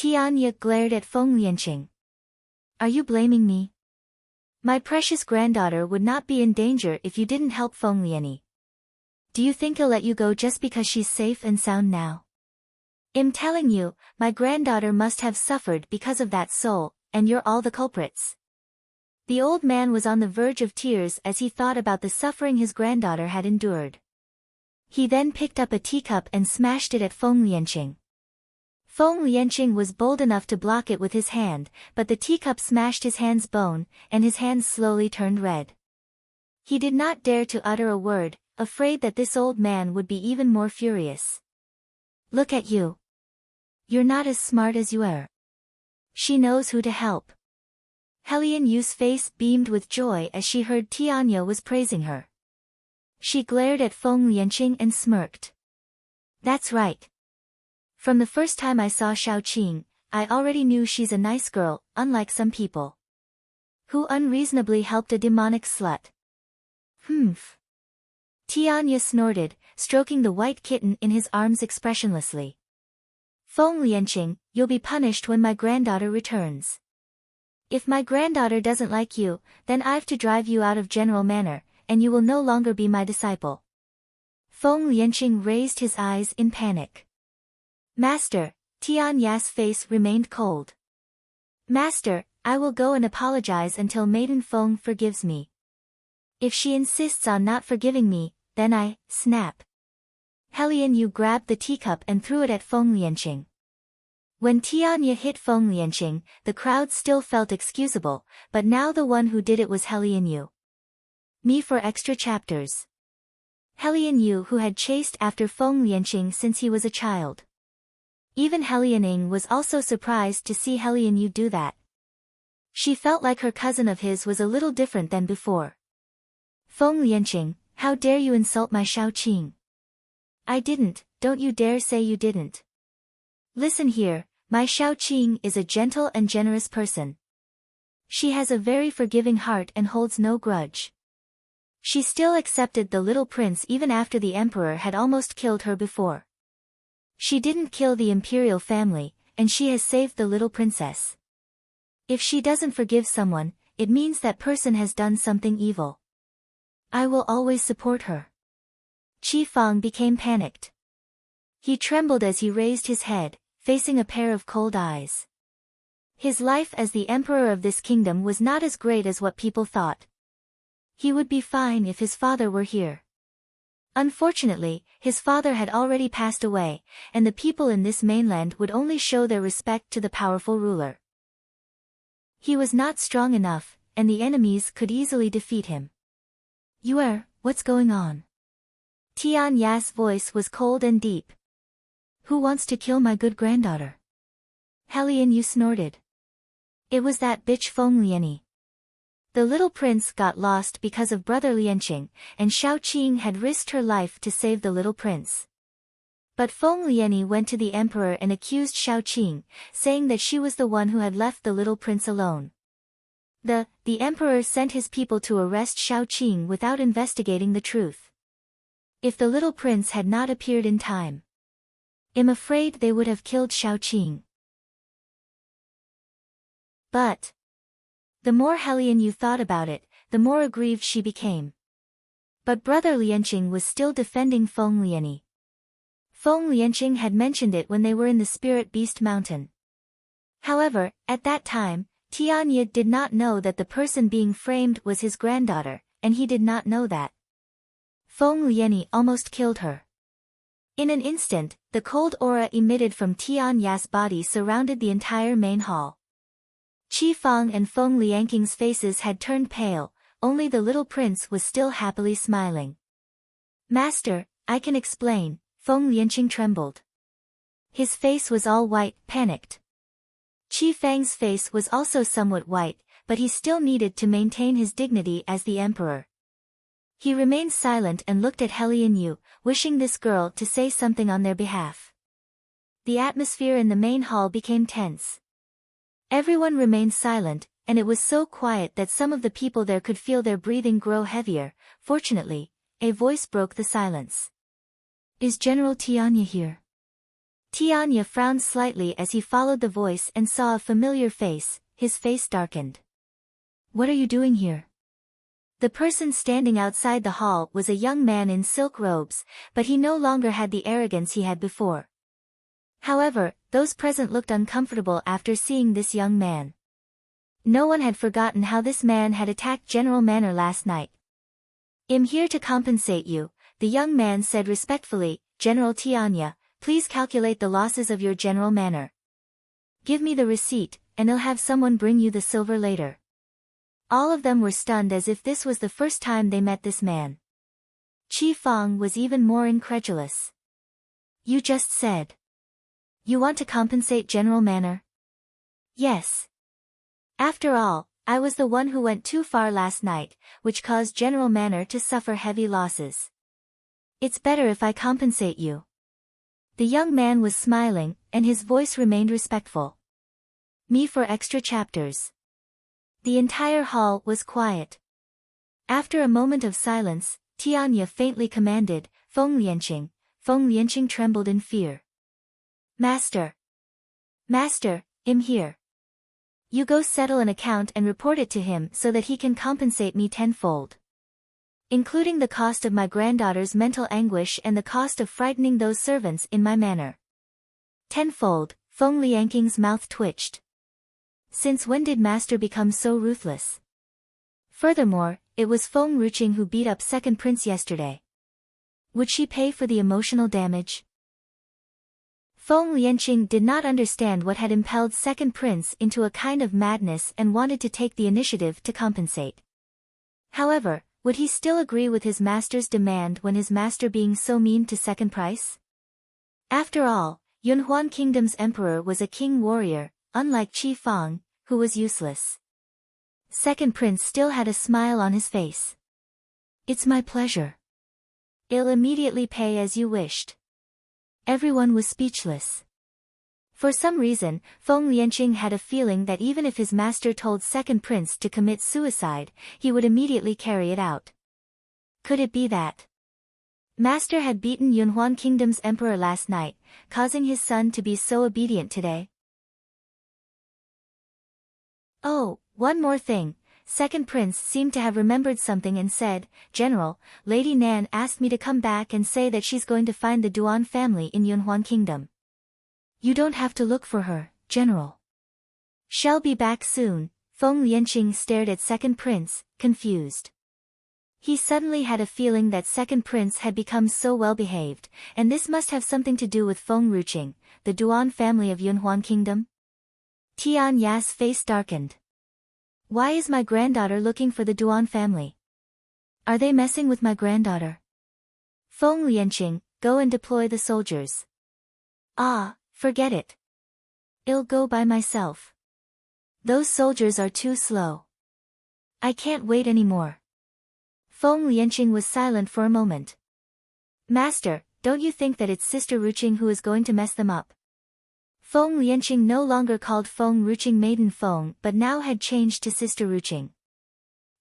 Tianya glared at Feng Lianqing. Are you blaming me? My precious granddaughter would not be in danger if you didn't help Feng Lianyi. Do you think he'll let you go just because she's safe and sound now? I'm telling you, my granddaughter must have suffered because of that soul, and you're all the culprits. The old man was on the verge of tears as he thought about the suffering his granddaughter had endured. He then picked up a teacup and smashed it at Feng Lianqing. Feng Lianqing was bold enough to block it with his hand, but the teacup smashed his hand's bone, and his hands slowly turned red. He did not dare to utter a word, afraid that this old man would be even more furious. Look at you. You're not as smart as you are. She knows who to help. Helian Yu's face beamed with joy as she heard Tianya was praising her. She glared at Feng Lianqing and smirked. That's right. From the first time I saw Xiaoqing, I already knew she's a nice girl, unlike some people who unreasonably helped a demonic slut. Humph. Tianya snorted, stroking the white kitten in his arms expressionlessly. Feng Lianqing, you'll be punished when my granddaughter returns. If my granddaughter doesn't like you, then I've to drive you out of General Manor, and you will no longer be my disciple. Feng Lianqing raised his eyes in panic. Master, Tianya's face remained cold. Master, I will go and apologize until Maiden Feng forgives me. If she insists on not forgiving me, then I snap. Helian Yu grabbed the teacup and threw it at Feng Lianqing. When Tianya hit Feng Lianqing, the crowd still felt excusable, but now the one who did it was Helian Yu. Me for extra chapters. Helian Yu, who had chased after Feng Lianqing since he was a child. Even Helianing was also surprised to see Helian Yu do that. She felt like her cousin of his was a little different than before. Feng Lianqing, how dare you insult my Xiaoqing? I didn't, don't you dare say you didn't. Listen here, my Xiaoqing is a gentle and generous person. She has a very forgiving heart and holds no grudge. She still accepted the little prince even after the emperor had almost killed her before. She didn't kill the imperial family, and she has saved the little princess. If she doesn't forgive someone, it means that person has done something evil. I will always support her. Qi Fang became panicked. He trembled as he raised his head, facing a pair of cold eyes. His life as the emperor of this kingdom was not as great as what people thought. He would be fine if his father were here. Unfortunately, his father had already passed away, and the people in this mainland would only show their respect to the powerful ruler. He was not strong enough, and the enemies could easily defeat him. What's going on? Tian Ya's voice was cold and deep. Who wants to kill my good granddaughter? Helian Yu snorted. It was that bitch Feng Lianyi. The little prince got lost because of brother Lianqing, and Xiaoqing had risked her life to save the little prince. But Feng Lianyi went to the emperor and accused Xiaoqing, saying that she was the one who had left the little prince alone. The emperor sent his people to arrest Xiaoqing without investigating the truth. If the little prince had not appeared in time, I'm afraid they would have killed Xiaoqing. But the more Helian Yu thought about it, the more aggrieved she became. But brother Lianqing was still defending Feng Lianyi. Feng Lianqing had mentioned it when they were in the Spirit Beast Mountain. However, at that time, Tianya did not know that the person being framed was his granddaughter, and he did not know that Feng Lianyi almost killed her. In an instant, the cold aura emitted from Tianya's body surrounded the entire main hall. Qi Fang and Feng Lianqing's faces had turned pale, only the little prince was still happily smiling. Master, I can explain, Feng Lianqing trembled. His face was all white, panicked. Qi Fang's face was also somewhat white, but he still needed to maintain his dignity as the emperor. He remained silent and looked at Helian Yu, wishing this girl to say something on their behalf. The atmosphere in the main hall became tense. Everyone remained silent, and it was so quiet that some of the people there could feel their breathing grow heavier. Fortunately, a voice broke the silence. Is General Tianya here? Tianya frowned slightly as he followed the voice and saw a familiar face. His face darkened. What are you doing here? The person standing outside the hall was a young man in silk robes, but he no longer had the arrogance he had before. However, those present looked uncomfortable after seeing this young man. No one had forgotten how this man had attacked General Manor last night. I'm here to compensate you, the young man said respectfully. General Tianya, please calculate the losses of your General Manor. Give me the receipt, and I'll have someone bring you the silver later. All of them were stunned as if this was the first time they met this man. Chi Fong was even more incredulous. You just said. You want to compensate General Manor? Yes. After all, I was the one who went too far last night, which caused General Manor to suffer heavy losses. It's better if I compensate you. The young man was smiling, and his voice remained respectful. Me for extra chapters. The entire hall was quiet. After a moment of silence, Tianya faintly commanded, Feng Lianqing. Feng Lianqing trembled in fear. Master. Master, I'm here. You go settle an account and report it to him so that he can compensate me tenfold. Including the cost of my granddaughter's mental anguish and the cost of frightening those servants in my manor. Tenfold, Feng Lianqing's mouth twitched. Since when did Master become so ruthless? Furthermore, it was Feng Ruqing who beat up Second Prince yesterday. Would she pay for the emotional damage? Feng Lianqing did not understand what had impelled Second Prince into a kind of madness and wanted to take the initiative to compensate. However, would he still agree with his master's demand when his master being so mean to Second Prince? After all, Yunhuan Kingdom's emperor was a king warrior, unlike Chi Fong, who was useless. Second Prince still had a smile on his face. It's my pleasure. I'll immediately pay as you wished. Everyone was speechless. For some reason, Feng Lianqing had a feeling that even if his master told Second Prince to commit suicide, he would immediately carry it out. Could it be that Master had beaten Yunhuan Kingdom's emperor last night, causing his son to be so obedient today? Oh, one more thing. Second Prince seemed to have remembered something and said, General, Lady Nan asked me to come back and say that she's going to find the Duan family in Yunhuan Kingdom. You don't have to look for her, General. She'll be back soon. Feng Lianqing stared at Second Prince, confused. He suddenly had a feeling that Second Prince had become so well-behaved, and this must have something to do with Feng Ruqing, the Duan family of Yunhuan Kingdom. Tian Ya's face darkened. Why is my granddaughter looking for the Duan family? Are they messing with my granddaughter? Feng Lianqing, go and deploy the soldiers. Ah, forget it. I'll go by myself. Those soldiers are too slow. I can't wait anymore. Feng Lianqing was silent for a moment. Master, don't you think that it's Sister Ruqing who is going to mess them up? Feng Lianqing no longer called Feng Ruqing Maiden Feng but now had changed to Sister Ruqing.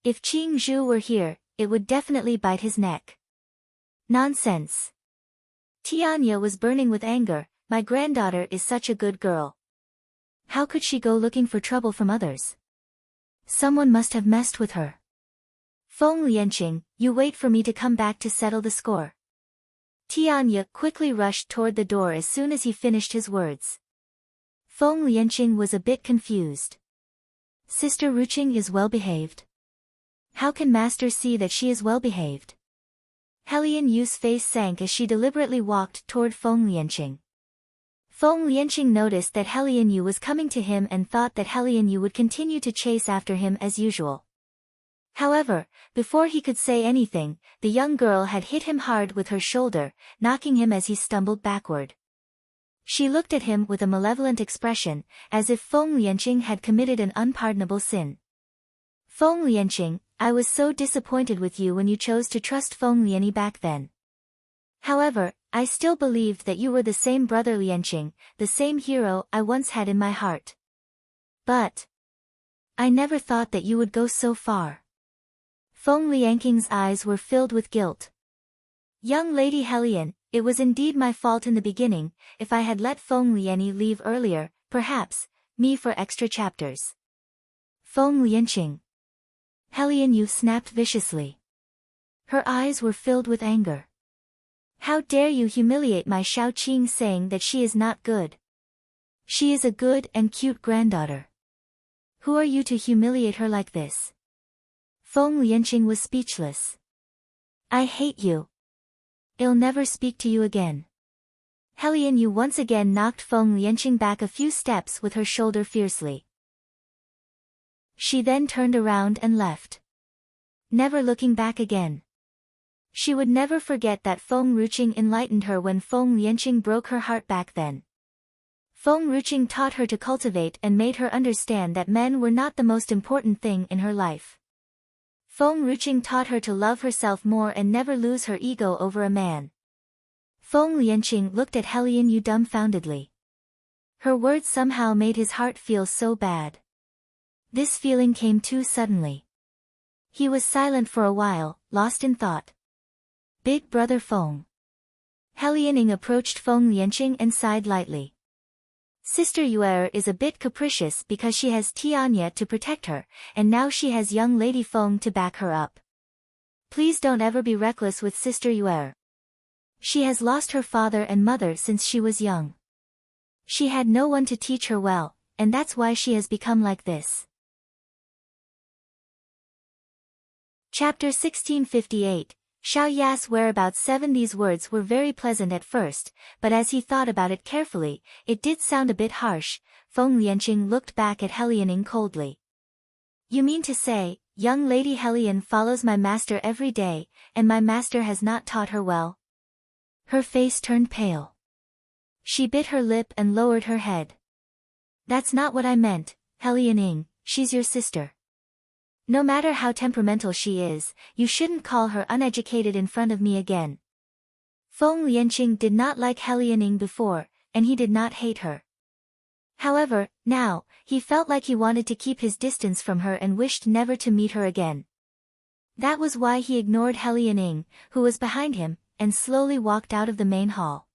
If Qing Zhu were here, it would definitely bite his neck. Nonsense. Tianya was burning with anger. My granddaughter is such a good girl. How could she go looking for trouble from others? Someone must have messed with her. Feng Lianqing, you wait for me to come back to settle the score. Tianya quickly rushed toward the door as soon as he finished his words. Feng Lianqing was a bit confused. Sister Ruqing is well-behaved. How can Master see that she is well-behaved? Helian Yu's face sank as she deliberately walked toward Feng Lianqing. Feng Lianqing noticed that Helian Yu was coming to him and thought that Helian Yu would continue to chase after him as usual. However, before he could say anything, the young girl had hit him hard with her shoulder, knocking him as he stumbled backward. She looked at him with a malevolent expression, as if Feng Lianqing had committed an unpardonable sin. Feng Lianqing, I was so disappointed with you when you chose to trust Feng Lianyi back then. However, I still believed that you were the same brother Lianqing, the same hero I once had in my heart. But I never thought that you would go so far. Feng Lianqing's eyes were filled with guilt. Young Lady Helian, it was indeed my fault in the beginning. If I had let Feng Lianyi leave earlier, perhaps, me for extra chapters. Feng Lianqing. Helian Yu snapped viciously. Her eyes were filled with anger. How dare you humiliate my Xiaoqing, saying that she is not good? She is a good and cute granddaughter. Who are you to humiliate her like this? Feng Lianqing was speechless. I hate you. I'll never speak to you again. Helian Yu once again knocked Feng Lianqing back a few steps with her shoulder fiercely. She then turned around and left. Never looking back again. She would never forget that Feng Ruqing enlightened her when Feng Lianqing broke her heart back then. Feng Ruqing taught her to cultivate and made her understand that men were not the most important thing in her life. Feng Ruqing taught her to love herself more and never lose her ego over a man. Feng Lianqing looked at Helian Yu dumbfoundedly. Her words somehow made his heart feel so bad. This feeling came too suddenly. He was silent for a while, lost in thought. Big brother Feng. Helian Ing approached Feng Lianqing and sighed lightly. Sister Yuer is a bit capricious because she has Tianya to protect her, and now she has young Lady Feng to back her up. Please don't ever be reckless with Sister Yuer. She has lost her father and mother since she was young. She had no one to teach her well, and that's why she has become like this. Chapter 1658. Xiao Ya's whereabouts 7. These words were very pleasant at first, but as he thought about it carefully, it did sound a bit harsh. Feng Lianqing looked back at Helian Ing coldly. You mean to say, young Lady Helian follows my master every day, and my master has not taught her well? Her face turned pale. She bit her lip and lowered her head. That's not what I meant, Helian Ing, she's your sister. No matter how temperamental she is, you shouldn't call her uneducated in front of me again. Feng Lianqing did not like Helian Ing before, and he did not hate her. However, now, he felt like he wanted to keep his distance from her and wished never to meet her again. That was why he ignored Helian Ing, who was behind him, and slowly walked out of the main hall.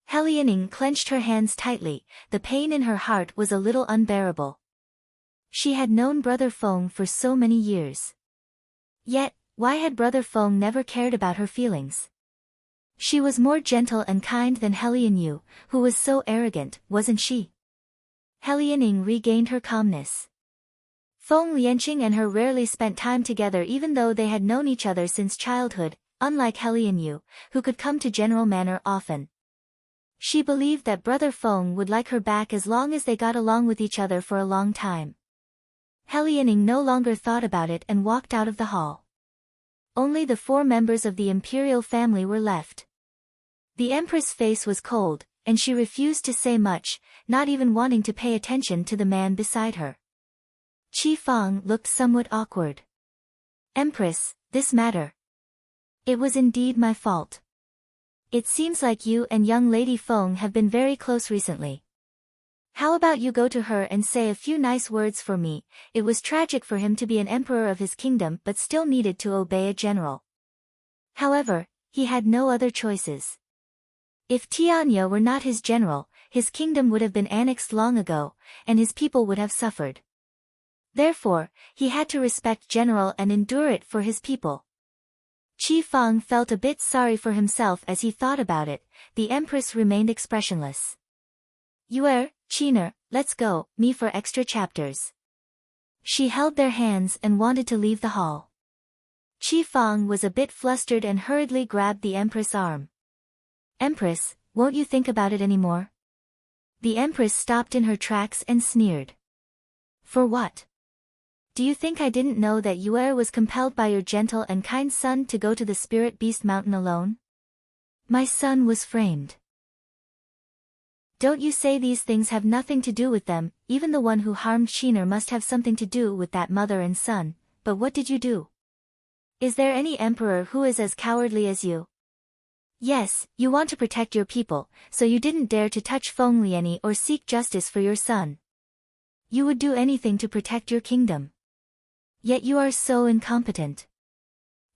Helian Ing clenched her hands tightly, the pain in her heart was a little unbearable. She had known Brother Feng for so many years. Yet, why had Brother Feng never cared about her feelings? She was more gentle and kind than Helian Yu, who was so arrogant, wasn't she? Helian Ing regained her calmness. Feng Lianqing and her rarely spent time together even though they had known each other since childhood, unlike Helian Yu, who could come to General Manor often. She believed that Brother Feng would like her back as long as they got along with each other for a long time. Helian Ing no longer thought about it and walked out of the hall. Only the 4 members of the imperial family were left. The Empress' face was cold, and she refused to say much, not even wanting to pay attention to the man beside her. Qi Fang looked somewhat awkward. Empress, this matter. It was indeed my fault. It seems like you and young Lady Feng have been very close recently. How about you go to her and say a few nice words for me? It was tragic for him to be an emperor of his kingdom but still needed to obey a general. However, he had no other choices. If Tianya were not his general, his kingdom would have been annexed long ago, and his people would have suffered. Therefore, he had to respect general and endure it for his people. Qi Fang felt a bit sorry for himself as he thought about it. The Empress remained expressionless. Yuer, Qiner, let's go, me for extra chapters. She held their hands and wanted to leave the hall. Qi Fang was a bit flustered and hurriedly grabbed the Empress' arm. Empress, won't you think about it anymore? The Empress stopped in her tracks and sneered. For what? Do you think I didn't know that Yuer was compelled by your gentle and kind son to go to the Spirit Beast Mountain alone? My son was framed. Don't you say these things have nothing to do with them, even the one who harmed Qiner must have something to do with that mother and son, but what did you do? Is there any emperor who is as cowardly as you? Yes, you want to protect your people, so you didn't dare to touch Feng Lianyi or seek justice for your son. You would do anything to protect your kingdom. Yet you are so incompetent.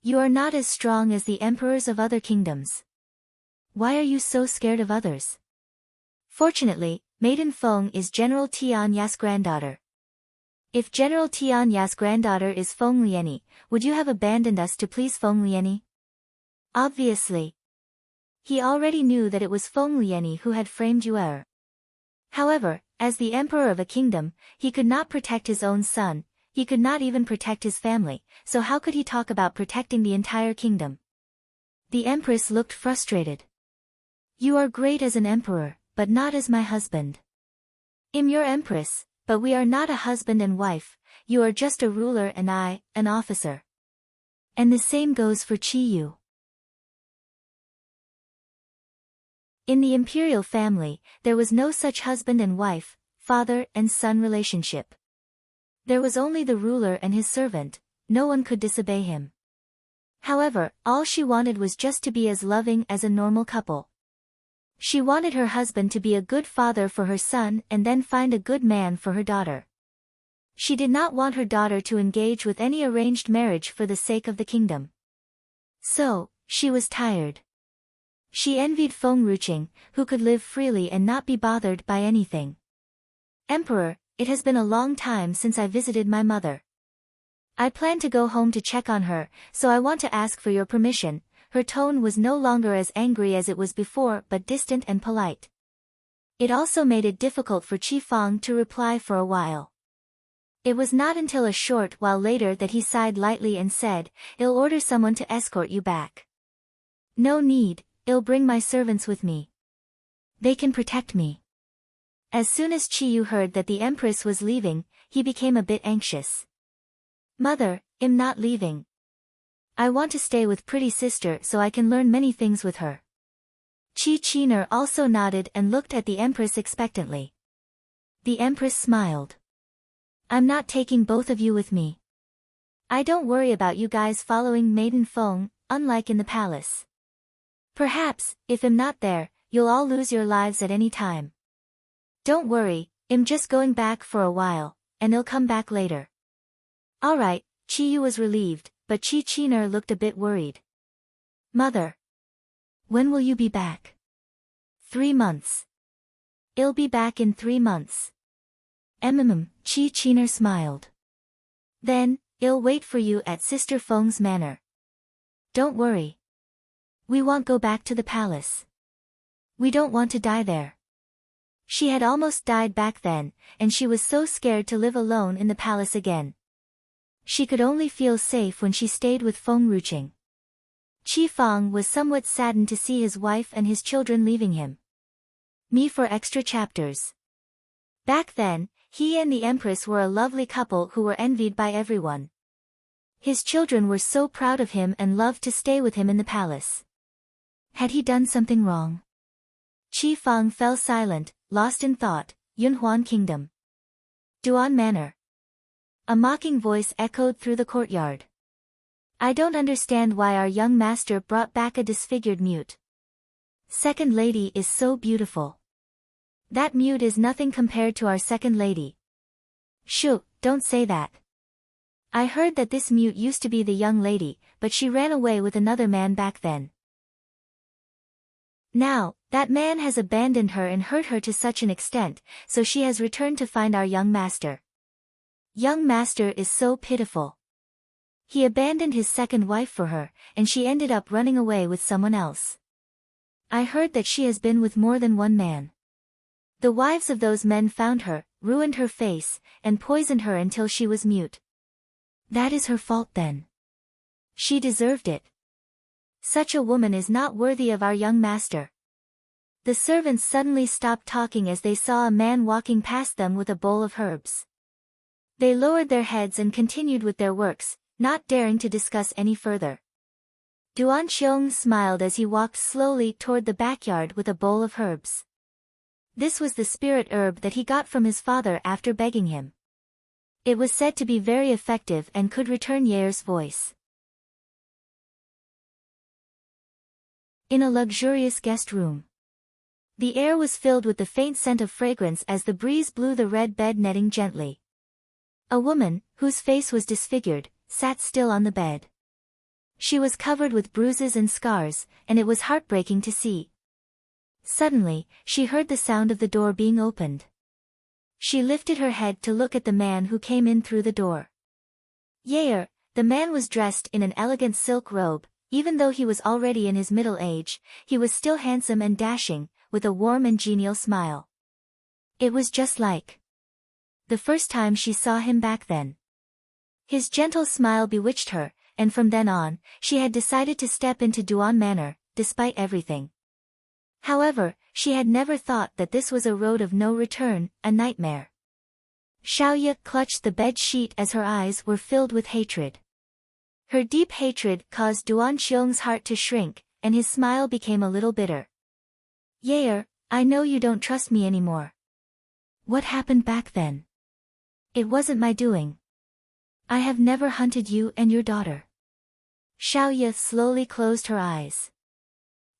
You are not as strong as the emperors of other kingdoms. Why are you so scared of others? Fortunately, Maiden Feng is General Tian Ya's granddaughter. If General Tian Ya's granddaughter is Feng Liani, would you have abandoned us to please Feng Liani? Obviously. He already knew that it was Feng Liani who had framed Yue. However, as the emperor of a kingdom, he could not protect his own son, he could not even protect his family, so how could he talk about protecting the entire kingdom? The empress looked frustrated. You are great as an emperor, but not as my husband. I'm your empress, but we are not a husband and wife, you are just a ruler and I, an officer. And the same goes for Qi Yu. In the imperial family, there was no such husband and wife, father and son relationship. There was only the ruler and his servant, no one could disobey him. However, all she wanted was just to be as loving as a normal couple. She wanted her husband to be a good father for her son and then find a good man for her daughter. She did not want her daughter to engage with any arranged marriage for the sake of the kingdom. So, she was tired. She envied Feng Ruqing, who could live freely and not be bothered by anything. Emperor, it has been a long time since I visited my mother. I plan to go home to check on her, so I want to ask for your permission. Her tone was no longer as angry as it was before but distant and polite. It also made it difficult for Qi Fang to reply for a while. It was not until a short while later that he sighed lightly and said, I'll order someone to escort you back. No need, I'll bring my servants with me. They can protect me. As soon as Qi Yu heard that the empress was leaving, he became a bit anxious. Mother, I'm not leaving. I want to stay with pretty sister so I can learn many things with her. Qi Qiner also nodded and looked at the empress expectantly. The empress smiled. I'm not taking both of you with me. I don't worry about you guys following Maiden Feng, unlike in the palace. Perhaps, if I'm not there, you'll all lose your lives at any time. Don't worry, I'm just going back for a while, and I'll come back later. Alright, Qi Yu was relieved, but Qi Qiner looked a bit worried. Mother. When will you be back? 3 months. I'll be back in 3 months. Qi Qiner smiled. Then, I'll wait for you at Sister Feng's manor. Don't worry. We won't go back to the palace. We don't want to die there. She had almost died back then, and she was so scared to live alone in the palace again. She could only feel safe when she stayed with Feng Ruqing. Qi Fang was somewhat saddened to see his wife and his children leaving him. Me for extra chapters. Back then, he and the empress were a lovely couple who were envied by everyone. His children were so proud of him and loved to stay with him in the palace. Had he done something wrong? Qi Fang fell silent, lost in thought. Yunhuan Kingdom. Duan Manor. A mocking voice echoed through the courtyard. I don't understand why our young master brought back a disfigured mute. Second lady is so beautiful. That mute is nothing compared to our second lady. Shoo, don't say that. I heard that this mute used to be the young lady, but she ran away with another man back then. Now, that man has abandoned her and hurt her to such an extent, so she has returned to find our young master. Young master is so pitiful. He abandoned his second wife for her, and she ended up running away with someone else. I heard that she has been with more than one man. The wives of those men found her, ruined her face, and poisoned her until she was mute. That is her fault then. She deserved it. Such a woman is not worthy of our young master. The servants suddenly stopped talking as they saw a man walking past them with a bowl of herbs. They lowered their heads and continued with their works, not daring to discuss any further. Duan Xiong smiled as he walked slowly toward the backyard with a bowl of herbs. This was the spirit herb that he got from his father after begging him. It was said to be very effective and could return Ye's voice. In a luxurious guest room. The air was filled with the faint scent of fragrance as the breeze blew the red bed netting gently. A woman, whose face was disfigured, sat still on the bed. She was covered with bruises and scars, and it was heartbreaking to see. Suddenly, she heard the sound of the door being opened. She lifted her head to look at the man who came in through the door. Yair, the man was dressed in an elegant silk robe. Even though he was already in his middle age, he was still handsome and dashing, with a warm and genial smile. It was just like the first time she saw him back then. His gentle smile bewitched her, and from then on, she had decided to step into Duan Manor, despite everything. However, she had never thought that this was a road of no return, a nightmare. Xiaoya clutched the bed sheet as her eyes were filled with hatred. Her deep hatred caused Duan Xiong's heart to shrink, and his smile became a little bitter. Yair, I know you don't trust me anymore. What happened back then? It wasn't my doing. I have never hunted you and your daughter. Xiaoya slowly closed her eyes.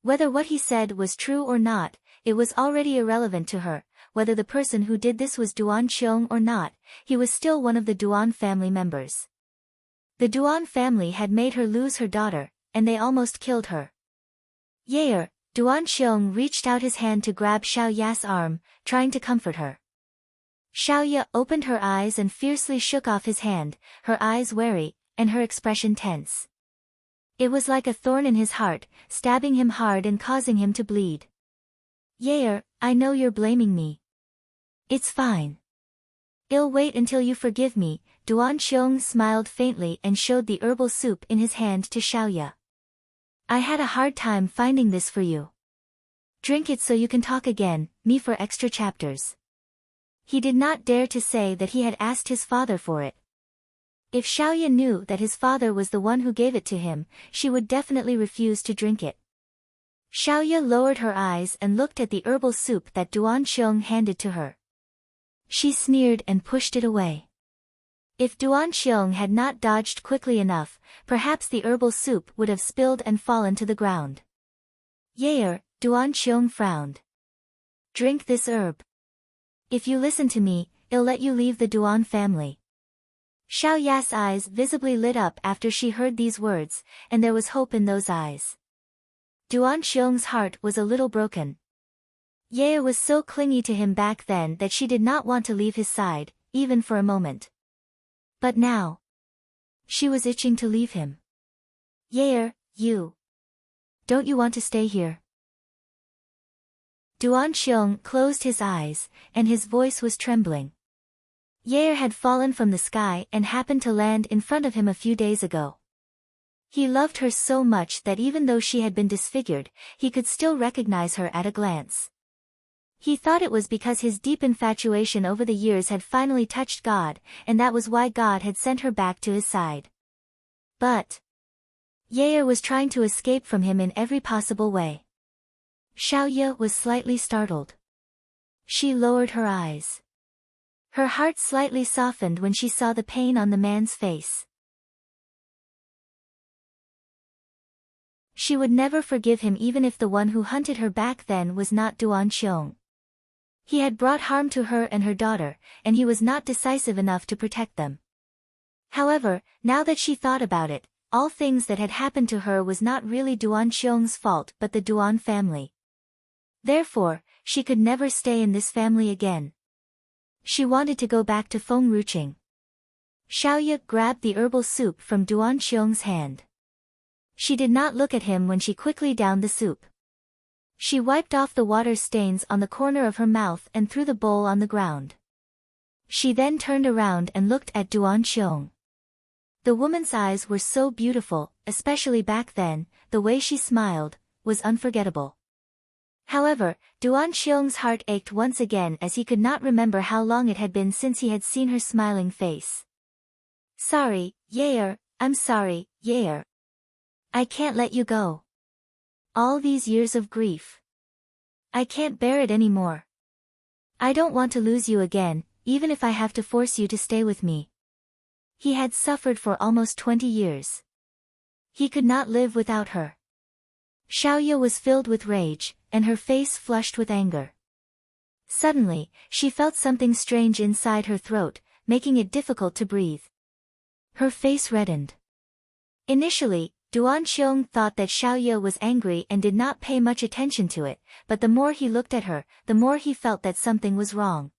Whether what he said was true or not, it was already irrelevant to her. Whether the person who did this was Duan Xiong or not, he was still one of the Duan family members. The Duan family had made her lose her daughter, and they almost killed her. Yair, Duan Xiong reached out his hand to grab Xiaoya's arm, trying to comfort her. Xiaoya opened her eyes and fiercely shook off his hand, her eyes wary, and her expression tense. It was like a thorn in his heart, stabbing him hard and causing him to bleed. Yair, I know you're blaming me. It's fine. I'll wait until you forgive me. Duan Xiong smiled faintly and showed the herbal soup in his hand to Xiaoya. I had a hard time finding this for you. Drink it so you can talk again, me for extra chapters. He did not dare to say that he had asked his father for it. If Xiaoya knew that his father was the one who gave it to him, she would definitely refuse to drink it. Xiaoya lowered her eyes and looked at the herbal soup that Duan Xiong handed to her. She sneered and pushed it away. If Duan Xiong had not dodged quickly enough, perhaps the herbal soup would have spilled and fallen to the ground. Yair, Duan Xiong frowned. Drink this herb. If you listen to me, I'll let you leave the Duan family. Xiaoya's eyes visibly lit up after she heard these words, and there was hope in those eyes. Duan Xiong's heart was a little broken. Yair was so clingy to him back then that she did not want to leave his side, even for a moment. But now, she was itching to leave him. Yair, don't you want to stay here? Duan Xiong closed his eyes, and his voice was trembling. Yair had fallen from the sky and happened to land in front of him a few days ago. He loved her so much that even though she had been disfigured, he could still recognize her at a glance. He thought it was because his deep infatuation over the years had finally touched God, and that was why God had sent her back to his side. But Yair was trying to escape from him in every possible way. Xiaoya was slightly startled. She lowered her eyes. Her heart slightly softened when she saw the pain on the man's face. She would never forgive him even if the one who hunted her back then was not Duan Xiong. He had brought harm to her and her daughter, and he was not decisive enough to protect them. However, now that she thought about it, all things that had happened to her was not really Duan Xiong's fault but the Duan family. Therefore, she could never stay in this family again. She wanted to go back to Feng Ruqing. Xiaoya grabbed the herbal soup from Duan Xiong's hand. She did not look at him when she quickly downed the soup. She wiped off the water stains on the corner of her mouth and threw the bowl on the ground. She then turned around and looked at Duan Xiong. The woman's eyes were so beautiful, especially back then, the way she smiled was unforgettable. However, Duan Xiong's heart ached once again as he could not remember how long it had been since he had seen her smiling face. Sorry, Yair, I'm sorry, Yair. I can't let you go. All these years of grief. I can't bear it anymore. I don't want to lose you again, even if I have to force you to stay with me. He had suffered for almost 20 years. He could not live without her. Xiaoya was filled with rage, and her face flushed with anger. Suddenly, she felt something strange inside her throat, making it difficult to breathe. Her face reddened. Initially, Duan Xiong thought that Xiaoye was angry and did not pay much attention to it, but the more he looked at her, the more he felt that something was wrong.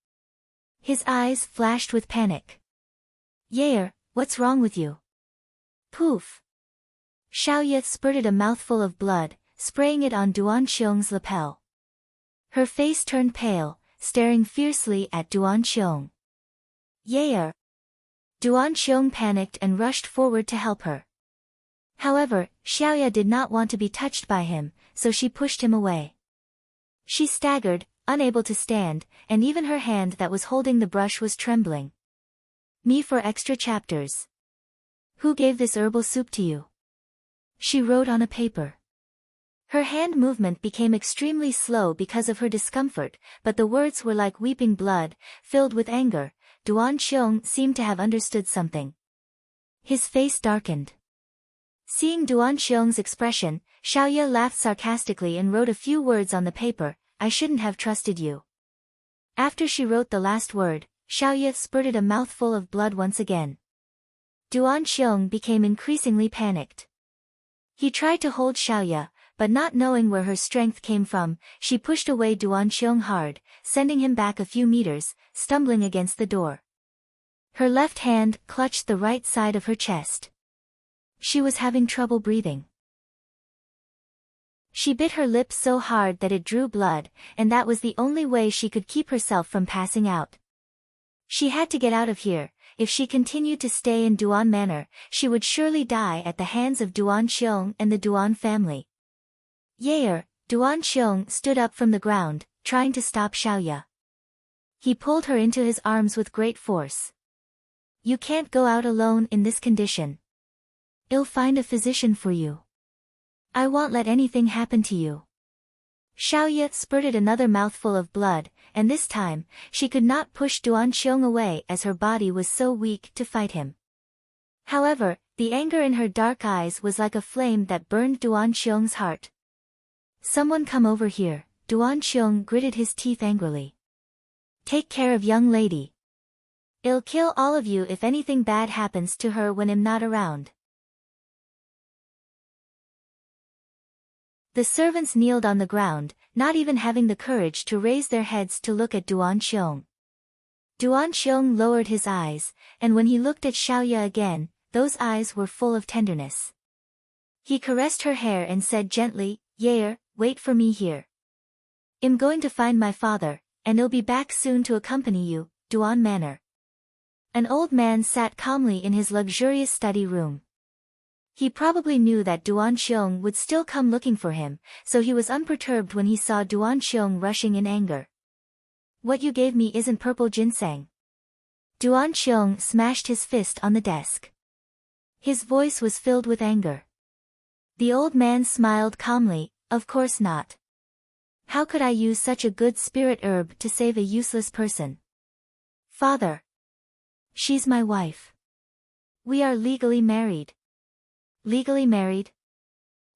His eyes flashed with panic. Yair, what's wrong with you? Poof! Xiaoye spurted a mouthful of blood, spraying it on Duan Xiong's lapel. Her face turned pale, staring fiercely at Duan Xiong. Yair! Duan Xiong panicked and rushed forward to help her. However, Xiaoye did not want to be touched by him, so she pushed him away. She staggered, unable to stand, and even her hand that was holding the brush was trembling. Me for extra chapters. Who gave this herbal soup to you? She wrote on a paper. Her hand movement became extremely slow because of her discomfort, but the words were like weeping blood, filled with anger. Duan Xiong seemed to have understood something. His face darkened. Seeing Duan Xiong's expression, Xiaoye laughed sarcastically and wrote a few words on the paper. I shouldn't have trusted you. After she wrote the last word, Xiaoye spurted a mouthful of blood once again. Duan Xiong became increasingly panicked. He tried to hold Xiaoye, but not knowing where her strength came from, she pushed away Duan Xiong hard, sending him back a few meters, stumbling against the door. Her left hand clutched the right side of her chest. She was having trouble breathing. She bit her lips so hard that it drew blood, and that was the only way she could keep herself from passing out. She had to get out of here. If she continued to stay in Duan Manor, she would surely die at the hands of Duan Xiong and the Duan family. Yair, Duan Xiong stood up from the ground, trying to stop Xiaoye. He pulled her into his arms with great force. You can't go out alone in this condition. I'll find a physician for you. I won't let anything happen to you. Xiaoye spurted another mouthful of blood, and this time, she could not push Duan Xiong away as her body was so weak to fight him. However, the anger in her dark eyes was like a flame that burned Duan Xiong's heart. Someone come over here, Duan Xiong gritted his teeth angrily. Take care of young lady. I'll kill all of you if anything bad happens to her when I'm not around. The servants kneeled on the ground, not even having the courage to raise their heads to look at Duan Xiong. Duan Xiong lowered his eyes, and when he looked at Xiaoye again, those eyes were full of tenderness. He caressed her hair and said gently, Yair, wait for me here. I'm going to find my father, and I'll be back soon to accompany you, Duan Manor. An old man sat calmly in his luxurious study room. He probably knew that Duan Xiong would still come looking for him, so he was unperturbed when he saw Duan Xiong rushing in anger. What you gave me isn't purple ginseng. Duan Xiong smashed his fist on the desk. His voice was filled with anger. The old man smiled calmly, of course not. How could I use such a good spirit herb to save a useless person? Father. She's my wife. We are legally married. Legally married?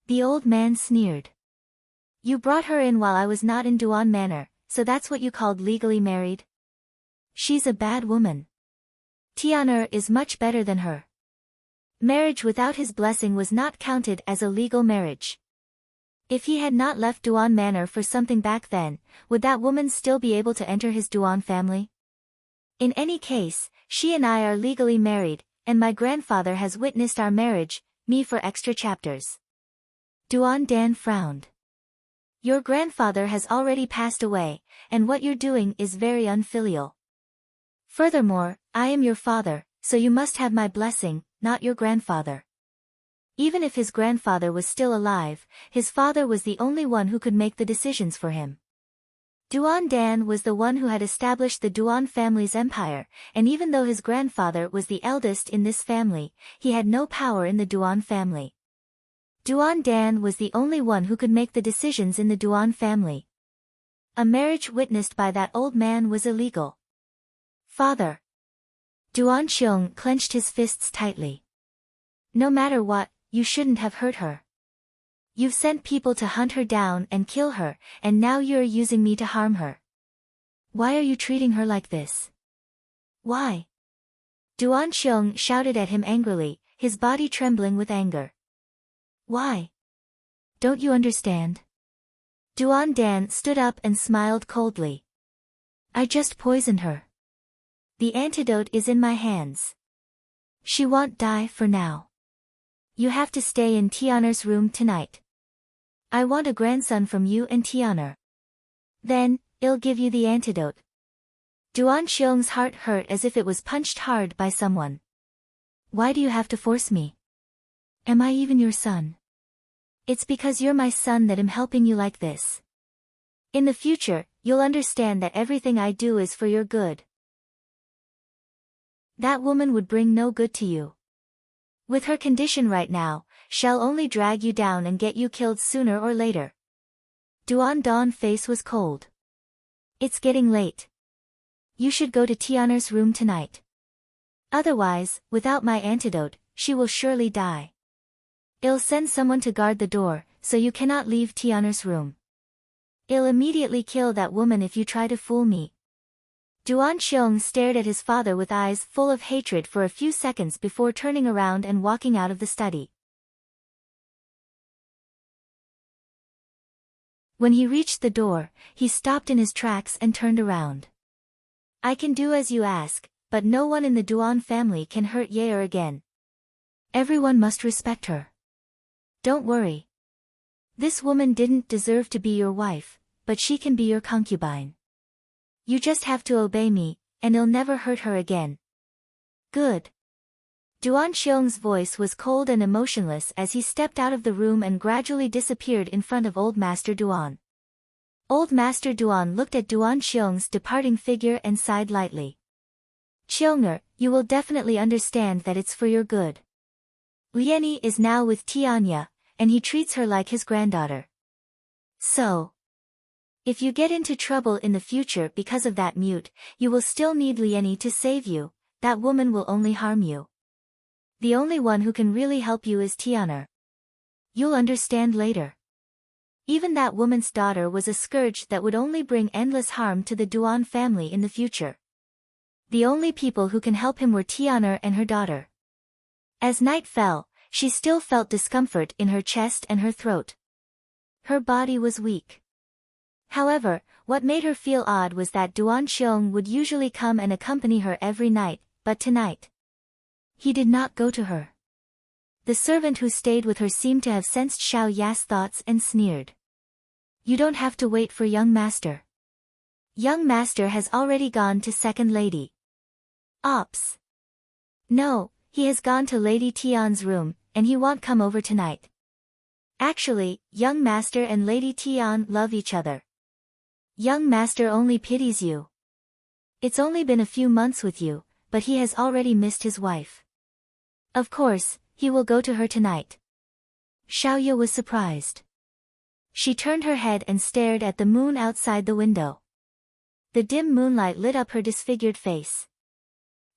The old man sneered. You brought her in while I was not in Duan Manor, so that's what you called legally married? She's a bad woman. Tian'er is much better than her. Marriage without his blessing was not counted as a legal marriage. If he had not left Duan Manor for something back then, would that woman still be able to enter his Duan family? In any case, she and I are legally married, and my grandfather has witnessed our marriage. Me for extra chapters. Duan Dan frowned. Your grandfather has already passed away, and what you're doing is very unfilial. Furthermore, I am your father, so you must have my blessing, not your grandfather. Even if his grandfather was still alive, his father was the only one who could make the decisions for him. Duan Dan was the one who had established the Duan family's empire, and even though his grandfather was the eldest in this family, he had no power in the Duan family. Duan Dan was the only one who could make the decisions in the Duan family. A marriage witnessed by that old man was illegal. Father. Duan Xiong clenched his fists tightly. No matter what, you shouldn't have hurt her. You've sent people to hunt her down and kill her, and now you're using me to harm her. Why are you treating her like this? Why? Duan Xiong shouted at him angrily, his body trembling with anger. Why? Don't you understand? Duan Dan stood up and smiled coldly. I just poisoned her. The antidote is in my hands. She won't die for now. You have to stay in Tianer's room tonight. I want a grandson from you and Tianer. Then, I'll give you the antidote. Duan Xiong's heart hurt as if it was punched hard by someone. Why do you have to force me? Am I even your son? It's because you're my son that I'm helping you like this. In the future, you'll understand that everything I do is for your good. That woman would bring no good to you. With her condition right now, she'll only drag you down and get you killed sooner or later. Duan Don's face was cold. It's getting late. You should go to Tianer's room tonight. Otherwise, without my antidote, she will surely die. I'll send someone to guard the door, so you cannot leave Tianer's room. I'll immediately kill that woman if you try to fool me. Duan Xiong stared at his father with eyes full of hatred for a few seconds before turning around and walking out of the study. When he reached the door, he stopped in his tracks and turned around. I can do as you ask, but no one in the Duan family can hurt Yair again. Everyone must respect her. Don't worry. This woman didn't deserve to be your wife, but she can be your concubine. You just have to obey me, and I'll never hurt her again. Good. Duan Xiong's voice was cold and emotionless as he stepped out of the room and gradually disappeared in front of Old Master Duan. Old Master Duan looked at Duan Xiong's departing figure and sighed lightly. Xiong'er, you will definitely understand that it's for your good. Lieni is now with Tianya, and he treats her like his granddaughter. So, if you get into trouble in the future because of that mute, you will still need Lieni to save you. That woman will only harm you. The only one who can really help you is Tianer. You'll understand later. Even that woman's daughter was a scourge that would only bring endless harm to the Duan family in the future. The only people who can help him were Tianer and her daughter. As night fell, she still felt discomfort in her chest and her throat. Her body was weak. However, what made her feel odd was that Duan Xiong would usually come and accompany her every night, but tonight, he did not go to her. The servant who stayed with her seemed to have sensed Xiao Ya's thoughts and sneered. You don't have to wait for young master. Young master has already gone to second lady. Ops. No, he has gone to Lady Tian's room, and he won't come over tonight. Actually, young master and Lady Tian love each other. Young master only pities you. It's only been a few months with you, but he has already missed his wife. Of course, he will go to her tonight. Xiaoya was surprised. She turned her head and stared at the moon outside the window. The dim moonlight lit up her disfigured face.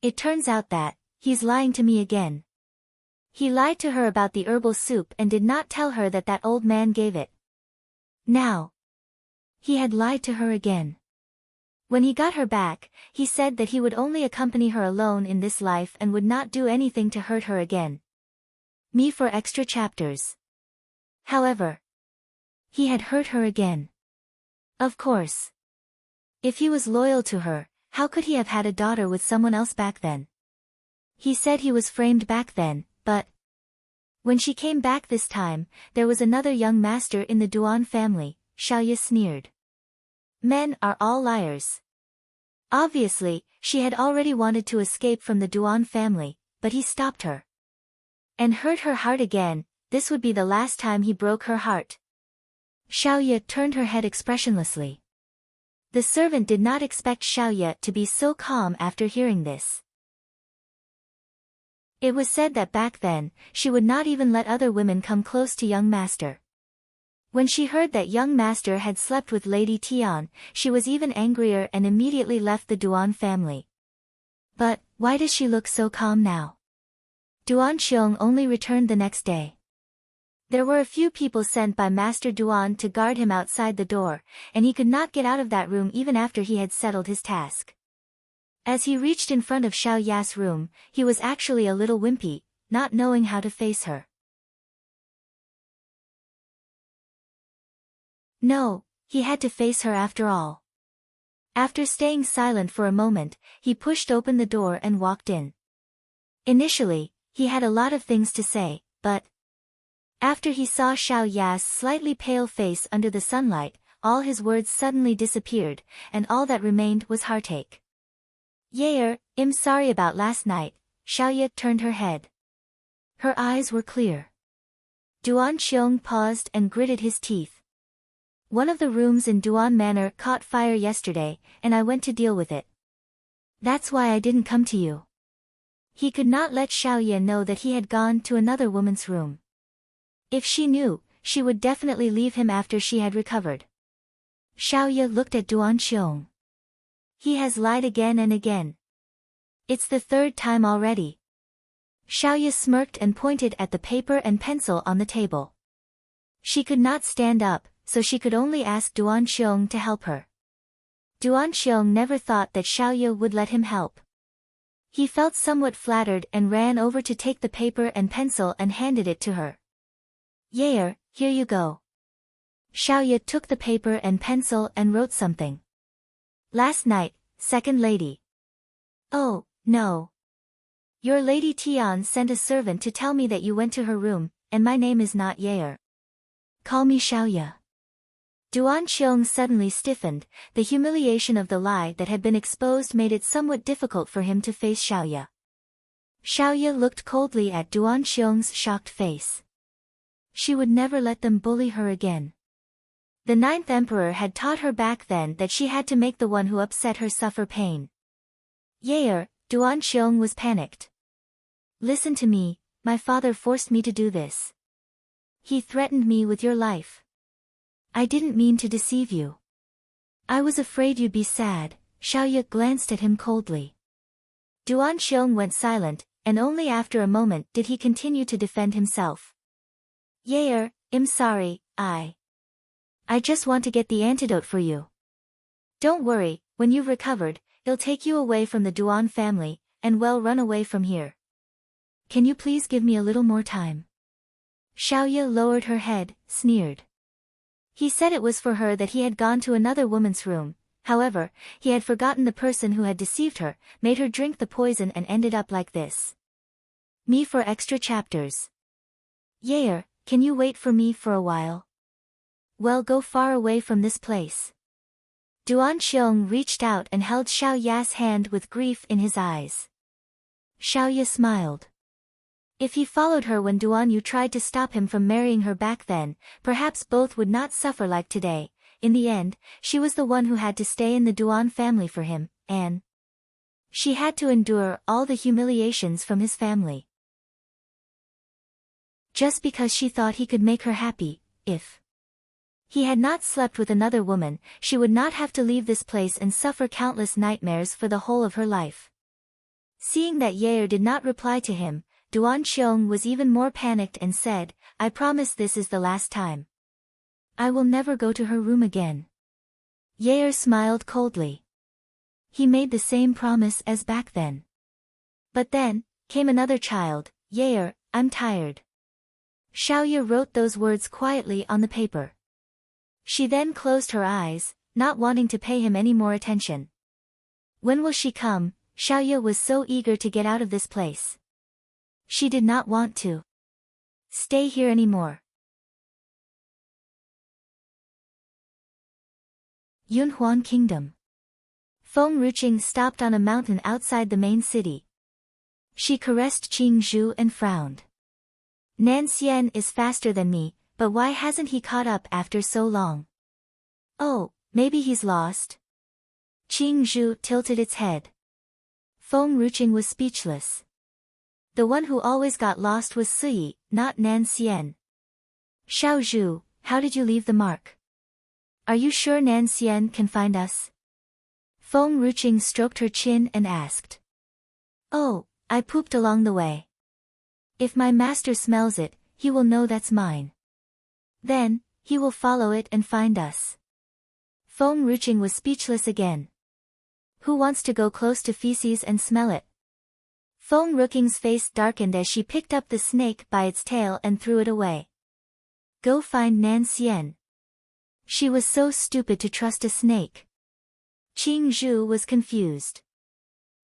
It turns out that, he's lying to me again. He lied to her about the herbal soup and did not tell her that that old man gave it. Now, he had lied to her again. When he got her back, he said that he would only accompany her alone in this life and would not do anything to hurt her again. Me for extra chapters. However, he had hurt her again. Of course. If he was loyal to her, how could he have had a daughter with someone else back then? He said he was framed back then, but when she came back this time, there was another young master in the Duan family. Xiaoya sneered. Men are all liars. Obviously, she had already wanted to escape from the Duan family, but he stopped her. And hurt her heart again. This would be the last time he broke her heart. Xiaoya turned her head expressionlessly. The servant did not expect Xiaoya to be so calm after hearing this. It was said that back then, she would not even let other women come close to young master. When she heard that young master had slept with Lady Tian, she was even angrier and immediately left the Duan family. But, why does she look so calm now? Duan Xiong only returned the next day. There were a few people sent by Master Duan to guard him outside the door, and he could not get out of that room even after he had settled his task. As he reached in front of Xiao Ya's room, he was actually a little wimpy, not knowing how to face her. No, he had to face her after all. After staying silent for a moment, he pushed open the door and walked in. Initially, he had a lot of things to say, but after he saw Xiao Ya's slightly pale face under the sunlight, all his words suddenly disappeared, and all that remained was heartache. I'm sorry about last night. Xiao Ya turned her head. Her eyes were clear. Duan Xiong paused and gritted his teeth. One of the rooms in Duan Manor caught fire yesterday, and I went to deal with it. That's why I didn't come to you. He could not let Xiao Ya know that he had gone to another woman's room. If she knew, she would definitely leave him after she had recovered. Xiao Ya looked at Duan Xiong. He has lied again and again. It's the third time already. Xiao Ya smirked and pointed at the paper and pencil on the table. She could not stand up, so she could only ask Duan Xiong to help her. Duan Xiong never thought that Xiao Ya would let him help. He felt somewhat flattered and ran over to take the paper and pencil and handed it to her. Here you go. Xiao Ya took the paper and pencil and wrote something. Last night, second lady. Oh, no. Your Lady Tian sent a servant to tell me that you went to her room, and my name is not Yair. Call me Xiao Ya. Duan Xiong suddenly stiffened. The humiliation of the lie that had been exposed made it somewhat difficult for him to face Xiao Ya. Xiao Ya looked coldly at Duan Xiong's shocked face. She would never let them bully her again. The ninth emperor had taught her back then that she had to make the one who upset her suffer pain. Yair, Duan Xiong was panicked. Listen to me, my father forced me to do this. He threatened me with your life. I didn't mean to deceive you. I was afraid you'd be sad. Xiao Ya glanced at him coldly. Duan Xiong went silent, and only after a moment did he continue to defend himself. Yair, I'm sorry, I just want to get the antidote for you. Don't worry, when you've recovered, it'll take you away from the Duan family, and run away from here. Can you please give me a little more time? Xiao Ya lowered her head, sneered. He said it was for her that he had gone to another woman's room. However, he had forgotten the person who had deceived her, made her drink the poison and ended up like this. Me for extra chapters. Yair, can you wait for me for a while? Well, go far away from this place. Duan Xiong reached out and held Xiao Ya's hand with grief in his eyes. Xiao Ya smiled. If he followed her when Duan Yu tried to stop him from marrying her back then, perhaps both would not suffer like today. In the end, she was the one who had to stay in the Duan family for him, and she had to endure all the humiliations from his family. Just because she thought he could make her happy. If he had not slept with another woman, she would not have to leave this place and suffer countless nightmares for the whole of her life. Seeing that Yair did not reply to him, Duan Xiong was even more panicked and said, I promise this is the last time. I will never go to her room again. Yair smiled coldly. He made the same promise as back then. But then, came another child. Yair, I'm tired. Xiao Ya wrote those words quietly on the paper. She then closed her eyes, not wanting to pay him any more attention. When will she come? Xiao Ya was so eager to get out of this place. She did not want to stay here anymore. Yunhuan Kingdom. Feng Ruqing stopped on a mountain outside the main city. She caressed Qing Zhu and frowned. Nan Xian is faster than me, but why hasn't he caught up after so long? Oh, maybe he's lost? Qing Zhu tilted its head. Feng Ruqing was speechless. The one who always got lost was Siyi, not Nan Xian. Xiao Zhu, how did you leave the mark? Are you sure Nan Xian can find us? Feng Ruqing stroked her chin and asked. Oh, I pooped along the way. If my master smells it, he will know that's mine. Then, he will follow it and find us. Feng Ruqing was speechless again. Who wants to go close to feces and smell it? Feng Ruqing's face darkened as she picked up the snake by its tail and threw it away. Go find Nan Xian. She was so stupid to trust a snake. Qing Zhu was confused.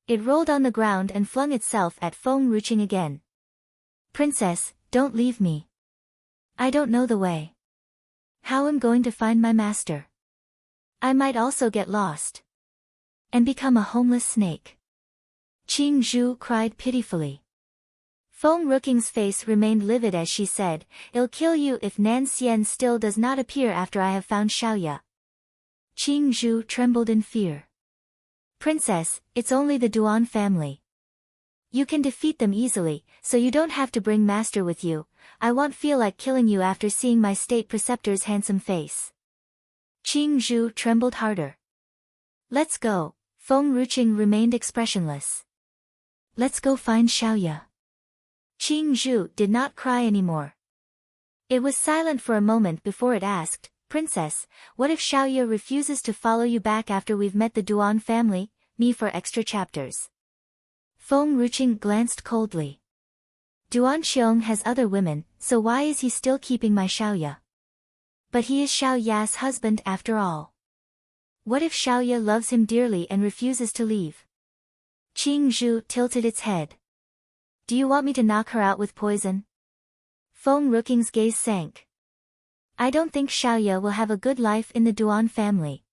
It rolled on the ground and flung itself at Feng Ruqing again. Princess, don't leave me. I don't know the way. How am I going to find my master? I might also get lost. And become a homeless snake. Qing Zhu cried pitifully. Feng Ruqing's face remained livid as she said, I'll kill you if Nan Xian still does not appear after I have found Xiaoya. Qing Zhu trembled in fear. Princess, it's only the Duan family. You can defeat them easily, so you don't have to bring master with you. I won't feel like killing you after seeing my state preceptor's handsome face. Qing Zhu trembled harder. Let's go. Feng Ruqing remained expressionless. Let's go find Xiaoya. Qing Zhu did not cry anymore. It was silent for a moment before it asked, Princess, what if Xiaoya refuses to follow you back after we've met the Duan family, me for extra chapters? Feng Ruqing glanced coldly. Duan Xiong has other women, so why is he still keeping my Xiaoya? But he is Xiaoya's husband after all. What if Xiaoya loves him dearly and refuses to leave? Qing Zhu tilted its head. Do you want me to knock her out with poison? Feng Ruqing's gaze sank. I don't think Xiaoya will have a good life in the Duan family.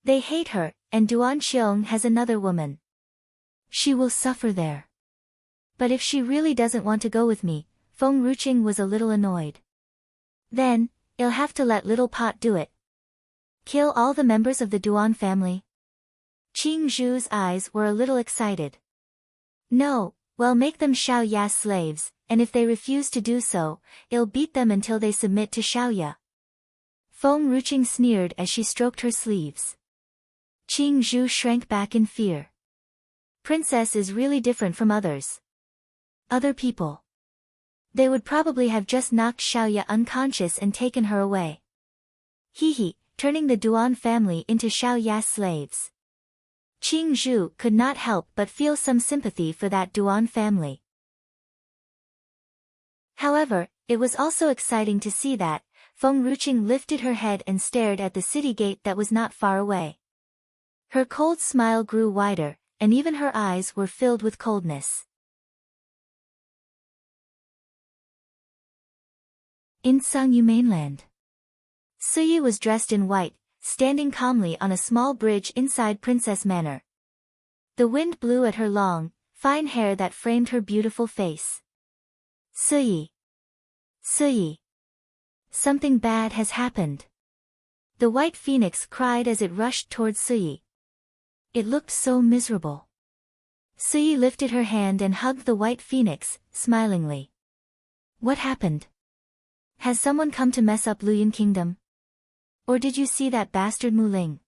They hate her, and Duan Xiong has another woman. She will suffer there. But if she really doesn't want to go with me, Feng Ruqing was a little annoyed. Then, I'll have to let little Pot do it. Kill all the members of the Duan family? Qing Zhu's eyes were a little excited. No, well, make them Xiaoya's slaves, and if they refuse to do so, I'll beat them until they submit to Xiaoya. Feng Ruqing sneered as she stroked her sleeves. Qing Zhu shrank back in fear. Princess is really different from others. Other people. They would probably have just knocked Xiaoya unconscious and taken her away. Hee, turning the Duan family into Xiaoya's slaves. Qing Zhu could not help but feel some sympathy for that Duan family. However, it was also exciting to see that, Feng Ruqing lifted her head and stared at the city gate that was not far away. Her cold smile grew wider, and even her eyes were filled with coldness. In Sangyu mainland. Suyi was dressed in white, standing calmly on a small bridge inside Princess Manor. The wind blew at her long, fine hair that framed her beautiful face. Suyi. Suyi. Something bad has happened. The white phoenix cried as it rushed towards Suyi. It looked so miserable. Suyi lifted her hand and hugged the white phoenix, smilingly. What happened? Has someone come to mess up Luyan Kingdom? Or did you see that bastard Mu Ling?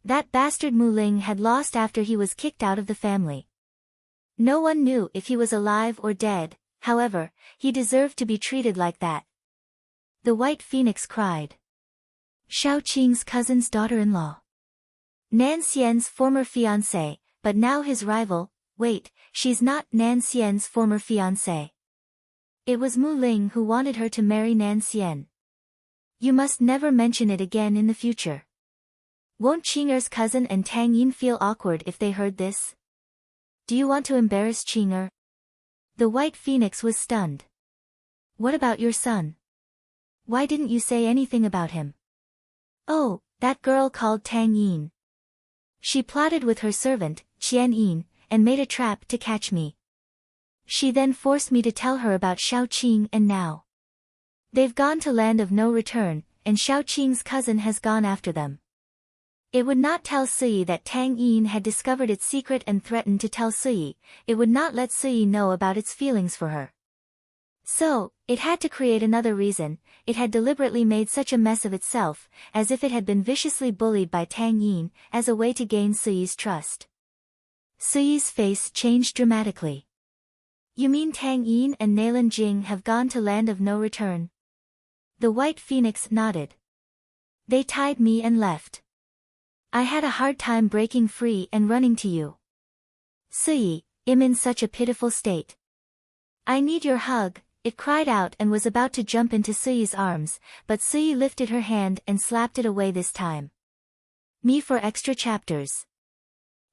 That bastard Mu Ling had lost after he was kicked out of the family. No one knew if he was alive or dead, however, he deserved to be treated like that. The white phoenix cried. Xiao Qing's cousin's daughter-in-law. Nan Xian's former fiancé, but now his rival. Wait, she's not Nan Xian's former fiancé. It was Mu Ling who wanted her to marry Nan Xian. You must never mention it again in the future. Won't Qing'er's cousin and Tang Yin feel awkward if they heard this? Do you want to embarrass Qing'er? The white phoenix was stunned. What about your son? Why didn't you say anything about him? Oh, that girl called Tang Yin. She plotted with her servant, Qian Yin, and made a trap to catch me. She then forced me to tell her about Xiao Qing and now. They've gone to land of no return, and Xiao Qing's cousin has gone after them. It would not tell Suyi that Tang Yin had discovered its secret and threatened to tell Suyi. It would not let Suyi know about its feelings for her. So, it had to create another reason. It had deliberately made such a mess of itself, as if it had been viciously bullied by Tang Yin, as a way to gain Suyi's trust. Suyi's face changed dramatically. You mean Tang Yin and Nailan Jing have gone to land of no return? The white phoenix nodded. They tied me and left. I had a hard time breaking free and running to you. Suyi, I'm in such a pitiful state. I need your hug. It cried out and was about to jump into Suyi's arms, but Suyi lifted her hand and slapped it away this time. Me for extra chapters.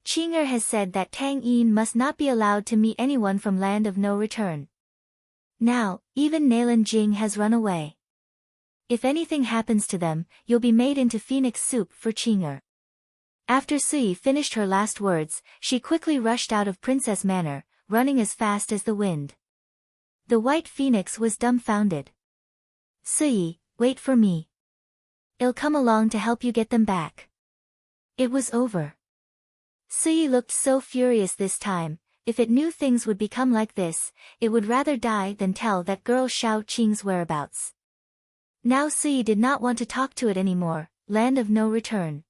Qing'er has said that Tang Yin must not be allowed to meet anyone from Land of No Return. Now, even Nailan Jing has run away. If anything happens to them, you'll be made into phoenix soup for Qing'er. After Suyi finished her last words, she quickly rushed out of Princess Manor, running as fast as the wind. The white phoenix was dumbfounded. Suyi, wait for me. I'll come along to help you get them back. It was over. Suyi looked so furious this time. If it knew things would become like this, it would rather die than tell that girl Xiao Qing's whereabouts. Now Suyi did not want to talk to it anymore. Land of No Return.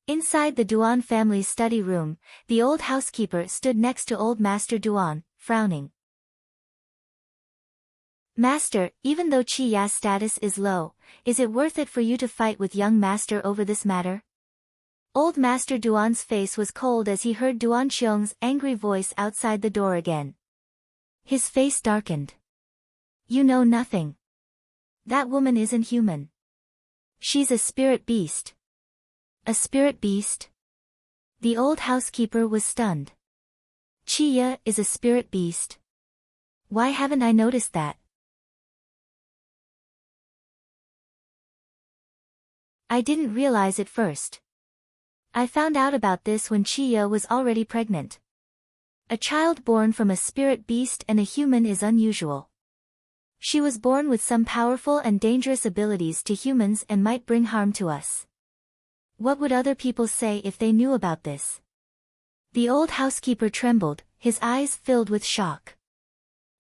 Inside the Duan family's study room, the old housekeeper stood next to old Master Duan, frowning. Master, even though Qi Ya's status is low, is it worth it for you to fight with young Master over this matter? Old Master Duan's face was cold as he heard Duan Xiong's angry voice outside the door again. His face darkened. You know nothing. That woman isn't human. She's a spirit beast. A spirit beast? The old housekeeper was stunned. Qi Ya is a spirit beast. Why haven't I noticed that? I didn't realize it first. I found out about this when Qi Ya was already pregnant. A child born from a spirit beast and a human is unusual. She was born with some powerful and dangerous abilities to humans and might bring harm to us. What would other people say if they knew about this? The old housekeeper trembled, his eyes filled with shock.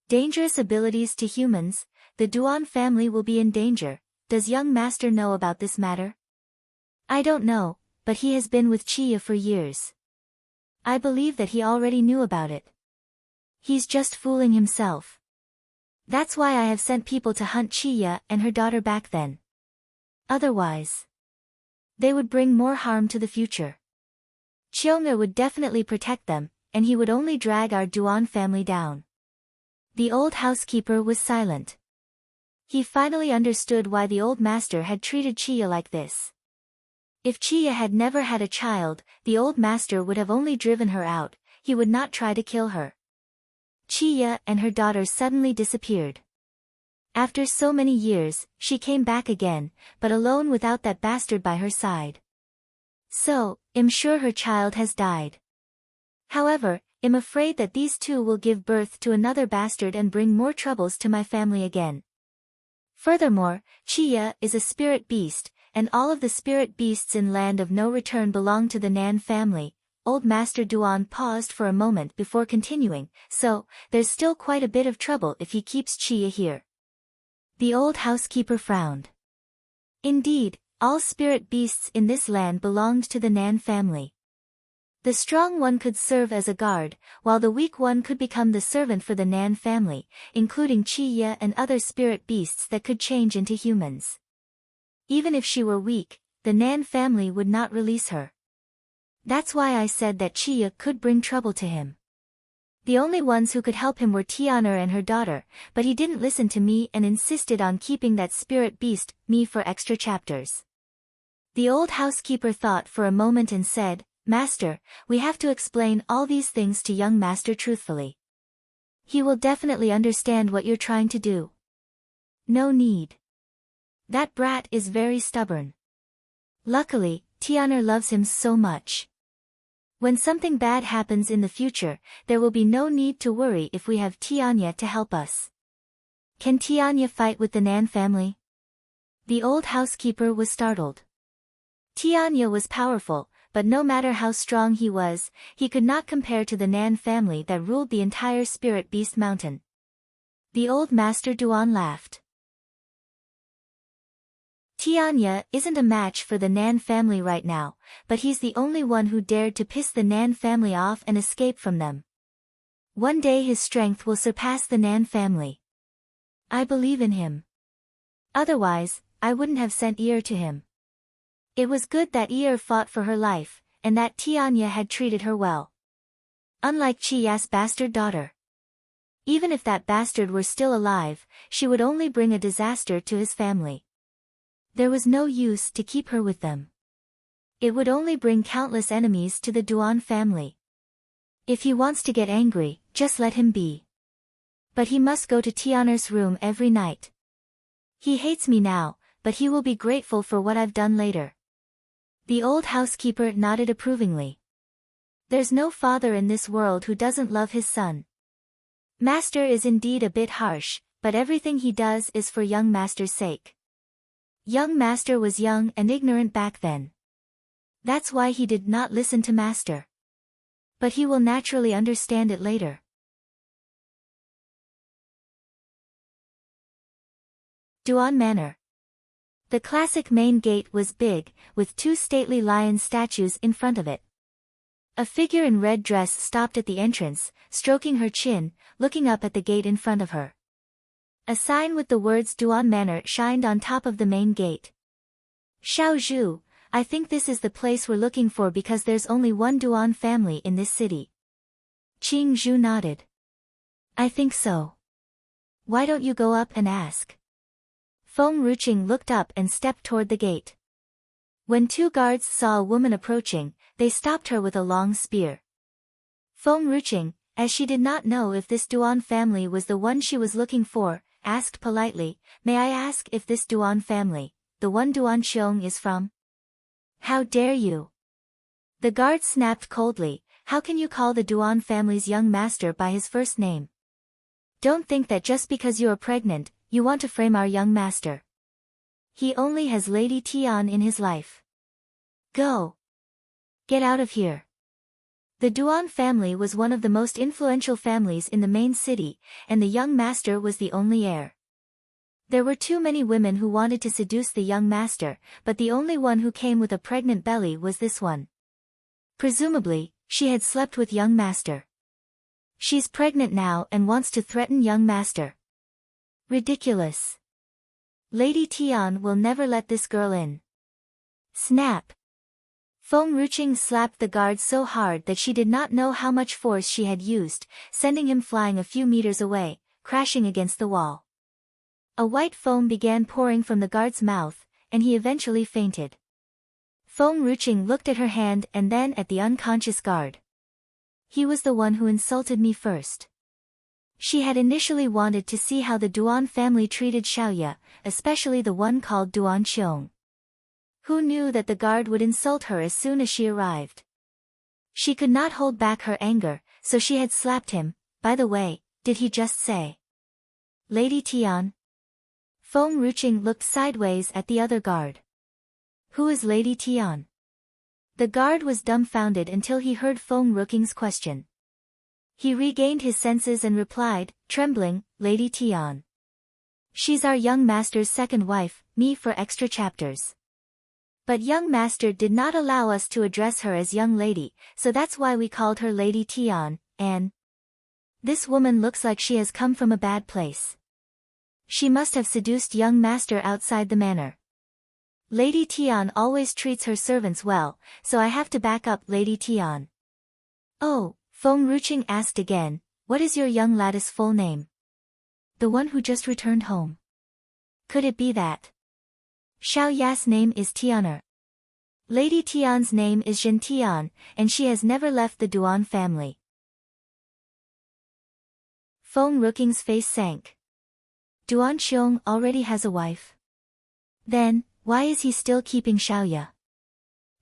Dangerous abilities to humans, the Duan family will be in danger. Does young master know about this matter? I don't know, but he has been with Qi Ya for years. I believe that he already knew about it. He's just fooling himself. That's why I have sent people to hunt Qi Ya and her daughter back then. Otherwise, they would bring more harm to the future. Qiong'er would definitely protect them, and he would only drag our Duan family down. The old housekeeper was silent. He finally understood why the old master had treated Qi Ya like this. If Qi Ya had never had a child, the old master would have only driven her out, he would not try to kill her. Qi Ya and her daughter suddenly disappeared. After so many years, she came back again, but alone without that bastard by her side. So, I'm sure her child has died. However, I'm afraid that these two will give birth to another bastard and bring more troubles to my family again. Furthermore, Qi Ya is a spirit beast, and all of the spirit beasts in Land of No Return belong to the Nan family. Old Master Duan paused for a moment before continuing, so, there's still quite a bit of trouble if he keeps Qi Ya here. The old housekeeper frowned. Indeed, all spirit beasts in this land belonged to the Nan family. The strong one could serve as a guard, while the weak one could become the servant for the Nan family, including Qi Ya and other spirit beasts that could change into humans. Even if she were weak, the Nan family would not release her. That's why I said that Qi Ya could bring trouble to him. The only ones who could help him were Tian'er and her daughter, but he didn't listen to me and insisted on keeping that spirit beast, me for extra chapters. The old housekeeper thought for a moment and said, Master, we have to explain all these things to young master truthfully. He will definitely understand what you're trying to do. No need. That brat is very stubborn. Luckily, Tian'er loves him so much. When something bad happens in the future, there will be no need to worry if we have Tianya to help us. Can Tianya fight with the Nan family? The old housekeeper was startled. Tianya was powerful, but no matter how strong he was, he could not compare to the Nan family that ruled the entire Spirit Beast Mountain. The old Master Duan laughed. Tianya isn't a match for the Nan family right now, but he's the only one who dared to piss the Nan family off and escape from them. One day his strength will surpass the Nan family. I believe in him. Otherwise, I wouldn't have sent Ear to him. It was good that Ear fought for her life, and that Tianya had treated her well. Unlike Chi Ya's bastard daughter. Even if that bastard were still alive, she would only bring a disaster to his family. There was no use to keep her with them. It would only bring countless enemies to the Duan family. If he wants to get angry, just let him be. But he must go to Tianer's room every night. He hates me now, but he will be grateful for what I've done later. The old housekeeper nodded approvingly. There's no father in this world who doesn't love his son. Master is indeed a bit harsh, but everything he does is for young Master's sake. Young Master was young and ignorant back then. That's why he did not listen to Master. But he will naturally understand it later. Duan Manor. The classic main gate was big, with 2 stately lion statues in front of it. A figure in red dress stopped at the entrance, stroking her chin, looking up at the gate in front of her. A sign with the words Duan Manor shined on top of the main gate. Xiao Zhu, I think this is the place we're looking for because there's only one Duan family in this city. Qing Zhu nodded. I think so. Why don't you go up and ask? Feng Ruqing looked up and stepped toward the gate. When 2 guards saw a woman approaching, they stopped her with a long spear. Feng Ruqing, as she did not know if this Duan family was the one she was looking for, asked politely, May I ask if this Duan family, the one Duan Xiong is from? How dare you? The guard snapped coldly, How can you call the Duan family's young master by his first name? Don't think that just because you are pregnant, you want to frame our young master. He only has Lady Tian in his life. Go. Get out of here. The Duan family was one of the most influential families in the main city, and the young master was the only heir. There were too many women who wanted to seduce the young master, but the only one who came with a pregnant belly was this one. Presumably, she had slept with young master. She's pregnant now and wants to threaten young master. Ridiculous. Lady Tian will never let this girl in. Snap. Feng Ruqing slapped the guard so hard that she did not know how much force she had used, sending him flying a few meters away, crashing against the wall. A white foam began pouring from the guard's mouth, and he eventually fainted. Feng Ruqing looked at her hand and then at the unconscious guard. He was the one who insulted me first. She had initially wanted to see how the Duan family treated Xiaoya, especially the one called Duan Qiong. Who knew that the guard would insult her as soon as she arrived? She could not hold back her anger, so she had slapped him. By the way, did he just say Lady Tian? Feng Ruqing looked sideways at the other guard. Who is Lady Tian? The guard was dumbfounded until he heard Feng Ruqing's question. He regained his senses and replied, trembling, Lady Tian. She's our young master's second wife, me for extra chapters. But young master did not allow us to address her as young lady, so that's why we called her Lady Tian, and this woman looks like she has come from a bad place. She must have seduced young master outside the manor. Lady Tian always treats her servants well, so I have to back up Lady Tian. Oh, Feng Ruqing asked again, what is your young lad's full name? The one who just returned home. Could it be that? Xiao Ya's name is Tianer. Lady Tian's name is Zhen Tian, and she has never left the Duan family. Feng Ruqing's face sank. Duan Qiong already has a wife. Then, why is he still keeping Xiaoya?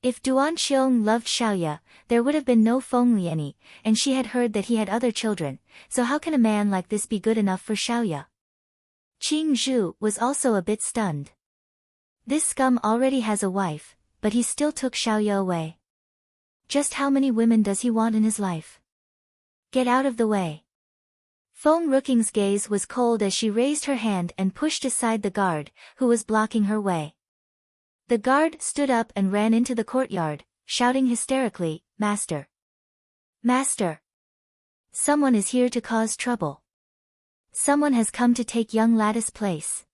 If Duan Qiong loved Xiaoya, there would have been no Feng Liani, and she had heard that he had other children, so how can a man like this be good enough for Xiaoya? Qing Zhu was also a bit stunned. This scum already has a wife, but he still took Xiaoya away. Just how many women does he want in his life? Get out of the way. Feng Ruqing's gaze was cold as she raised her hand and pushed aside the guard, who was blocking her way. The guard stood up and ran into the courtyard, shouting hysterically, Master! Master! Someone is here to cause trouble. Someone has come to take young lad's place.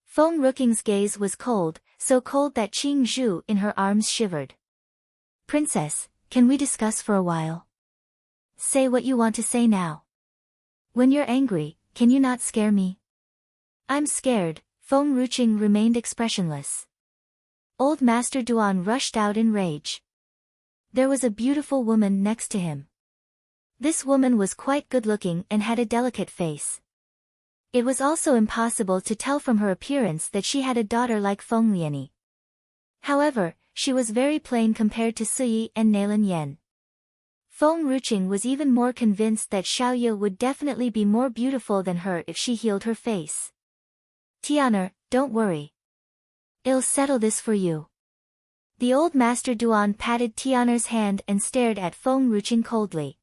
Feng Ruqing's gaze was cold, so cold that Qing Zhu in her arms shivered. Princess, can we discuss for a while? Say what you want to say now. When you're angry, can you not scare me? I'm scared. Feng Ruqing remained expressionless. Old Master Duan rushed out in rage. There was a beautiful woman next to him. This woman was quite good-looking and had a delicate face. It was also impossible to tell from her appearance that she had a daughter like Feng Liani. However, she was very plain compared to Suyi and Nalin Yen. Feng Ruqing was even more convinced that Xiaoye would definitely be more beautiful than her if she healed her face. Tianer, don't worry. I'll settle this for you. The old Master Duan patted Tianer's hand and stared at Feng Ruqing coldly.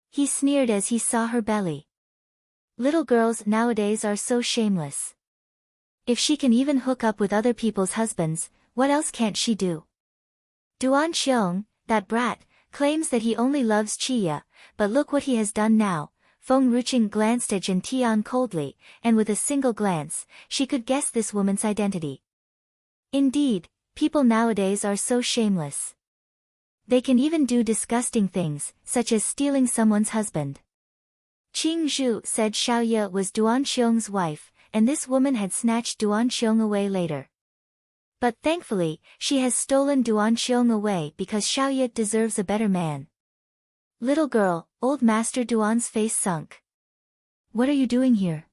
He sneered as he saw her belly. Little girls nowadays are so shameless. If she can even hook up with other people's husbands, what else can't she do? Duan Xiong, that brat, claims that he only loves Chiya, but look what he has done now. Feng Ruqing glanced at Jin Tian coldly, and with a single glance, she could guess this woman's identity. Indeed, people nowadays are so shameless. They can even do disgusting things, such as stealing someone's husband. Qing Zhu said Xiaoye was Duan Xiong's wife, and this woman had snatched Duan Xiong away later. But thankfully, she has stolen Duan Xiong away because Xiaoye deserves a better man. Little girl, old Master Duan's face sunk. What are you doing here?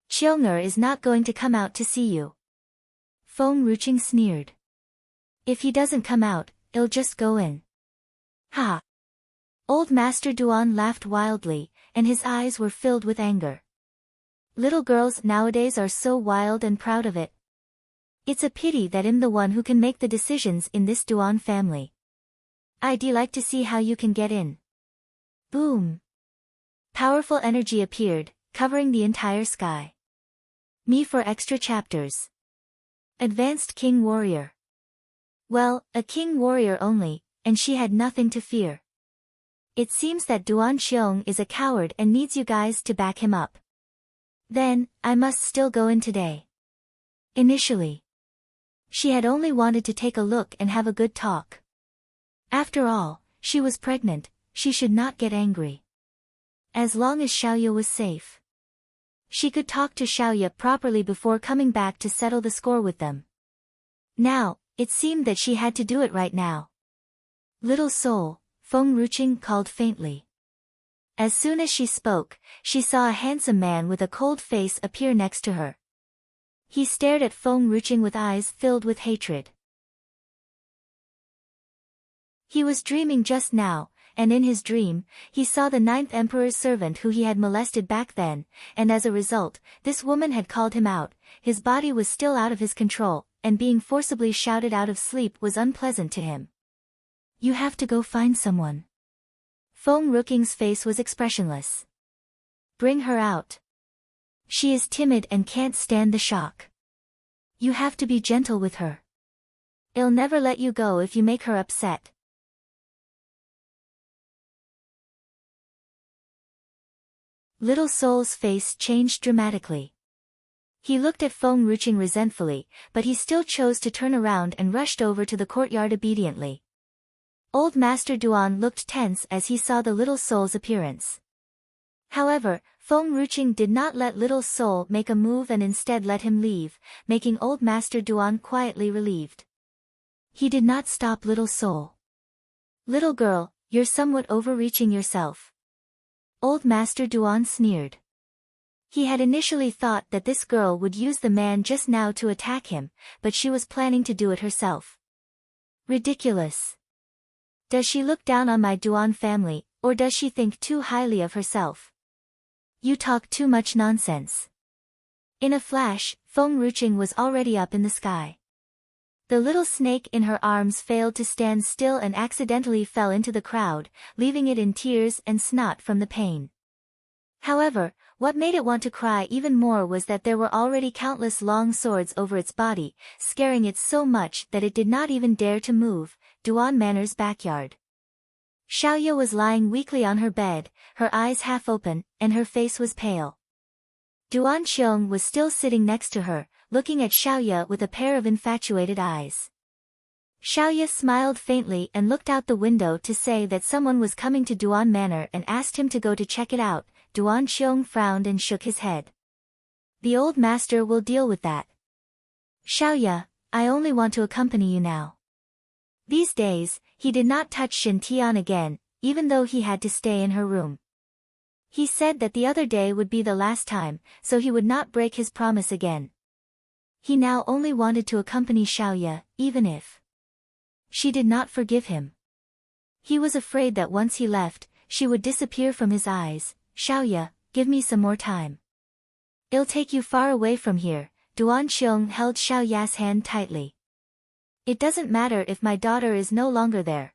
Xiong'er is not going to come out to see you. Feng Ruqing sneered. If he doesn't come out, I'll just go in. Ha! Old Master Duan laughed wildly, and his eyes were filled with anger. Little girls nowadays are so wild and proud of it. It's a pity that I'm the one who can make the decisions in this Duan family. I'd like to see how you can get in. Boom! Powerful energy appeared, covering the entire sky. Me for extra chapters. Advanced King Warrior. Well, a king warrior only, and she had nothing to fear. It seems that Duan Xiong is a coward and needs you guys to back him up. Then, I must still go in today. Initially, she had only wanted to take a look and have a good talk. After all, she was pregnant, she should not get angry. As long as Xiaoye was safe, she could talk to Xiaoye properly before coming back to settle the score with them. Now, it seemed that she had to do it right now. Little soul, Feng Ruqing called faintly. As soon as she spoke, she saw a handsome man with a cold face appear next to her. He stared at Feng Ruqing with eyes filled with hatred. He was dreaming just now, and in his dream, he saw the 9th Emperor's servant who he had molested back then, and as a result, this woman had called him out. His body was still out of his control, and being forcibly shouted out of sleep was unpleasant to him. You have to go find someone. Feng Ruqing's face was expressionless. Bring her out. She is timid and can't stand the shock. You have to be gentle with her. I'll never let you go if you make her upset. Little Soul's face changed dramatically. He looked at Feng Ruqing resentfully, but he still chose to turn around and rushed over to the courtyard obediently. Old Master Duan looked tense as he saw the Little Soul's appearance. However, Feng Ruqing did not let Little Soul make a move and instead let him leave, making Old Master Duan quietly relieved. He did not stop Little Soul. Little girl, you're somewhat overreaching yourself. Old Master Duan sneered. He had initially thought that this girl would use the man just now to attack him, but she was planning to do it herself. Ridiculous. Does she look down on my Duan family, or does she think too highly of herself? You talk too much nonsense. In a flash, Feng Ruqing was already up in the sky. The little snake in her arms failed to stand still and accidentally fell into the crowd, leaving it in tears and snot from the pain. However, what made it want to cry even more was that there were already countless long swords over its body, scaring it so much that it did not even dare to move. Duan Manor's backyard. Xiaoye was lying weakly on her bed, her eyes half open, and her face was pale. Duan Xiong was still sitting next to her, looking at Xiaoye with a pair of infatuated eyes. Xiaoya smiled faintly and looked out the window to say that someone was coming to Duan Manor and asked him to go to check it out. Duan Xiong frowned and shook his head. The old master will deal with that. Xiaoya, I only want to accompany you now. These days, he did not touch Shin Tian again, even though he had to stay in her room. He said that the other day would be the last time, so he would not break his promise again. He now only wanted to accompany Xiaoya, even if she did not forgive him. He was afraid that once he left, she would disappear from his eyes. Xiaoya, give me some more time. It'll take you far away from here. Duan Xiong held Xiaoya's hand tightly. It doesn't matter if my daughter is no longer there.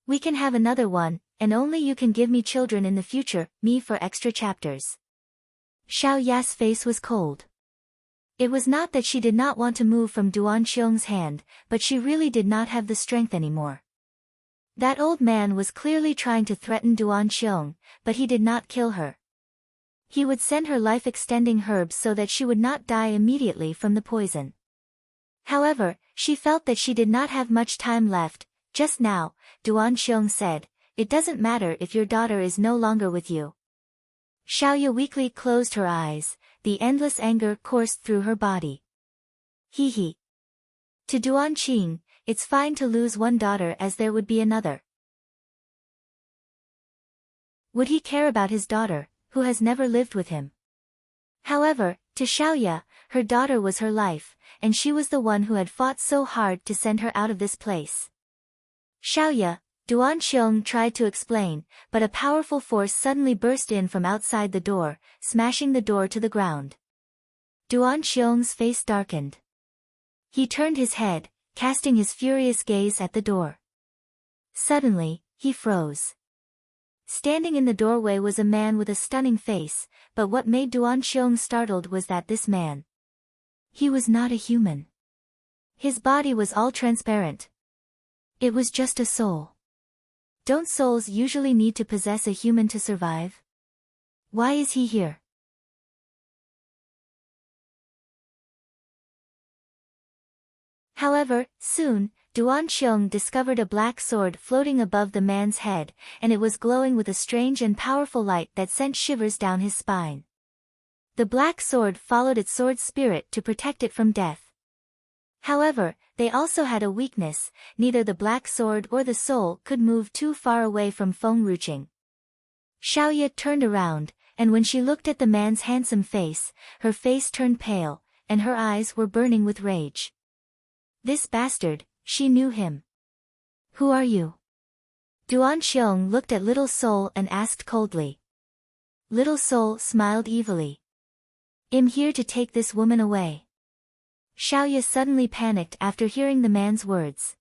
We can have another one, and only you can give me children in the future, me for extra chapters. Xiaoya's face was cold. It was not that she did not want to move from Duan Xiong's hand, but she really did not have the strength anymore. That old man was clearly trying to threaten Duan Xiong, but he did not kill her. He would send her life-extending herbs so that she would not die immediately from the poison. However, she felt that she did not have much time left. Just now, Duan Xiong said, it doesn't matter if your daughter is no longer with you. Xiaoya weakly closed her eyes, the endless anger coursed through her body. He. To Duan Qing, it's fine to lose one daughter as there would be another. Would he care about his daughter, who has never lived with him? However, to Xiaoya, her daughter was her life, and she was the one who had fought so hard to send her out of this place. Xiaoya, Duan Xiong tried to explain, but a powerful force suddenly burst in from outside the door, smashing the door to the ground. Duan Xiong's face darkened. He turned his head, casting his furious gaze at the door. Suddenly, he froze. Standing in the doorway was a man with a stunning face, but what made Duan Xiong startled was that this man. He was not a human. His body was all transparent. It was just a soul. Don't souls usually need to possess a human to survive? Why is he here? However, soon, Duan Xiong discovered a black sword floating above the man's head, and it was glowing with a strange and powerful light that sent shivers down his spine. The black sword followed its sword spirit to protect it from death. However, they also had a weakness, neither the black sword or the soul could move too far away from Feng Ruqing. Xiaoya turned around, and when she looked at the man's handsome face, her face turned pale, and her eyes were burning with rage. This bastard, she knew him. Who are you? Duan Xiong looked at Little Soul and asked coldly. Little Soul smiled evilly. I'm here to take this woman away. Xiaoya suddenly panicked after hearing the man's words.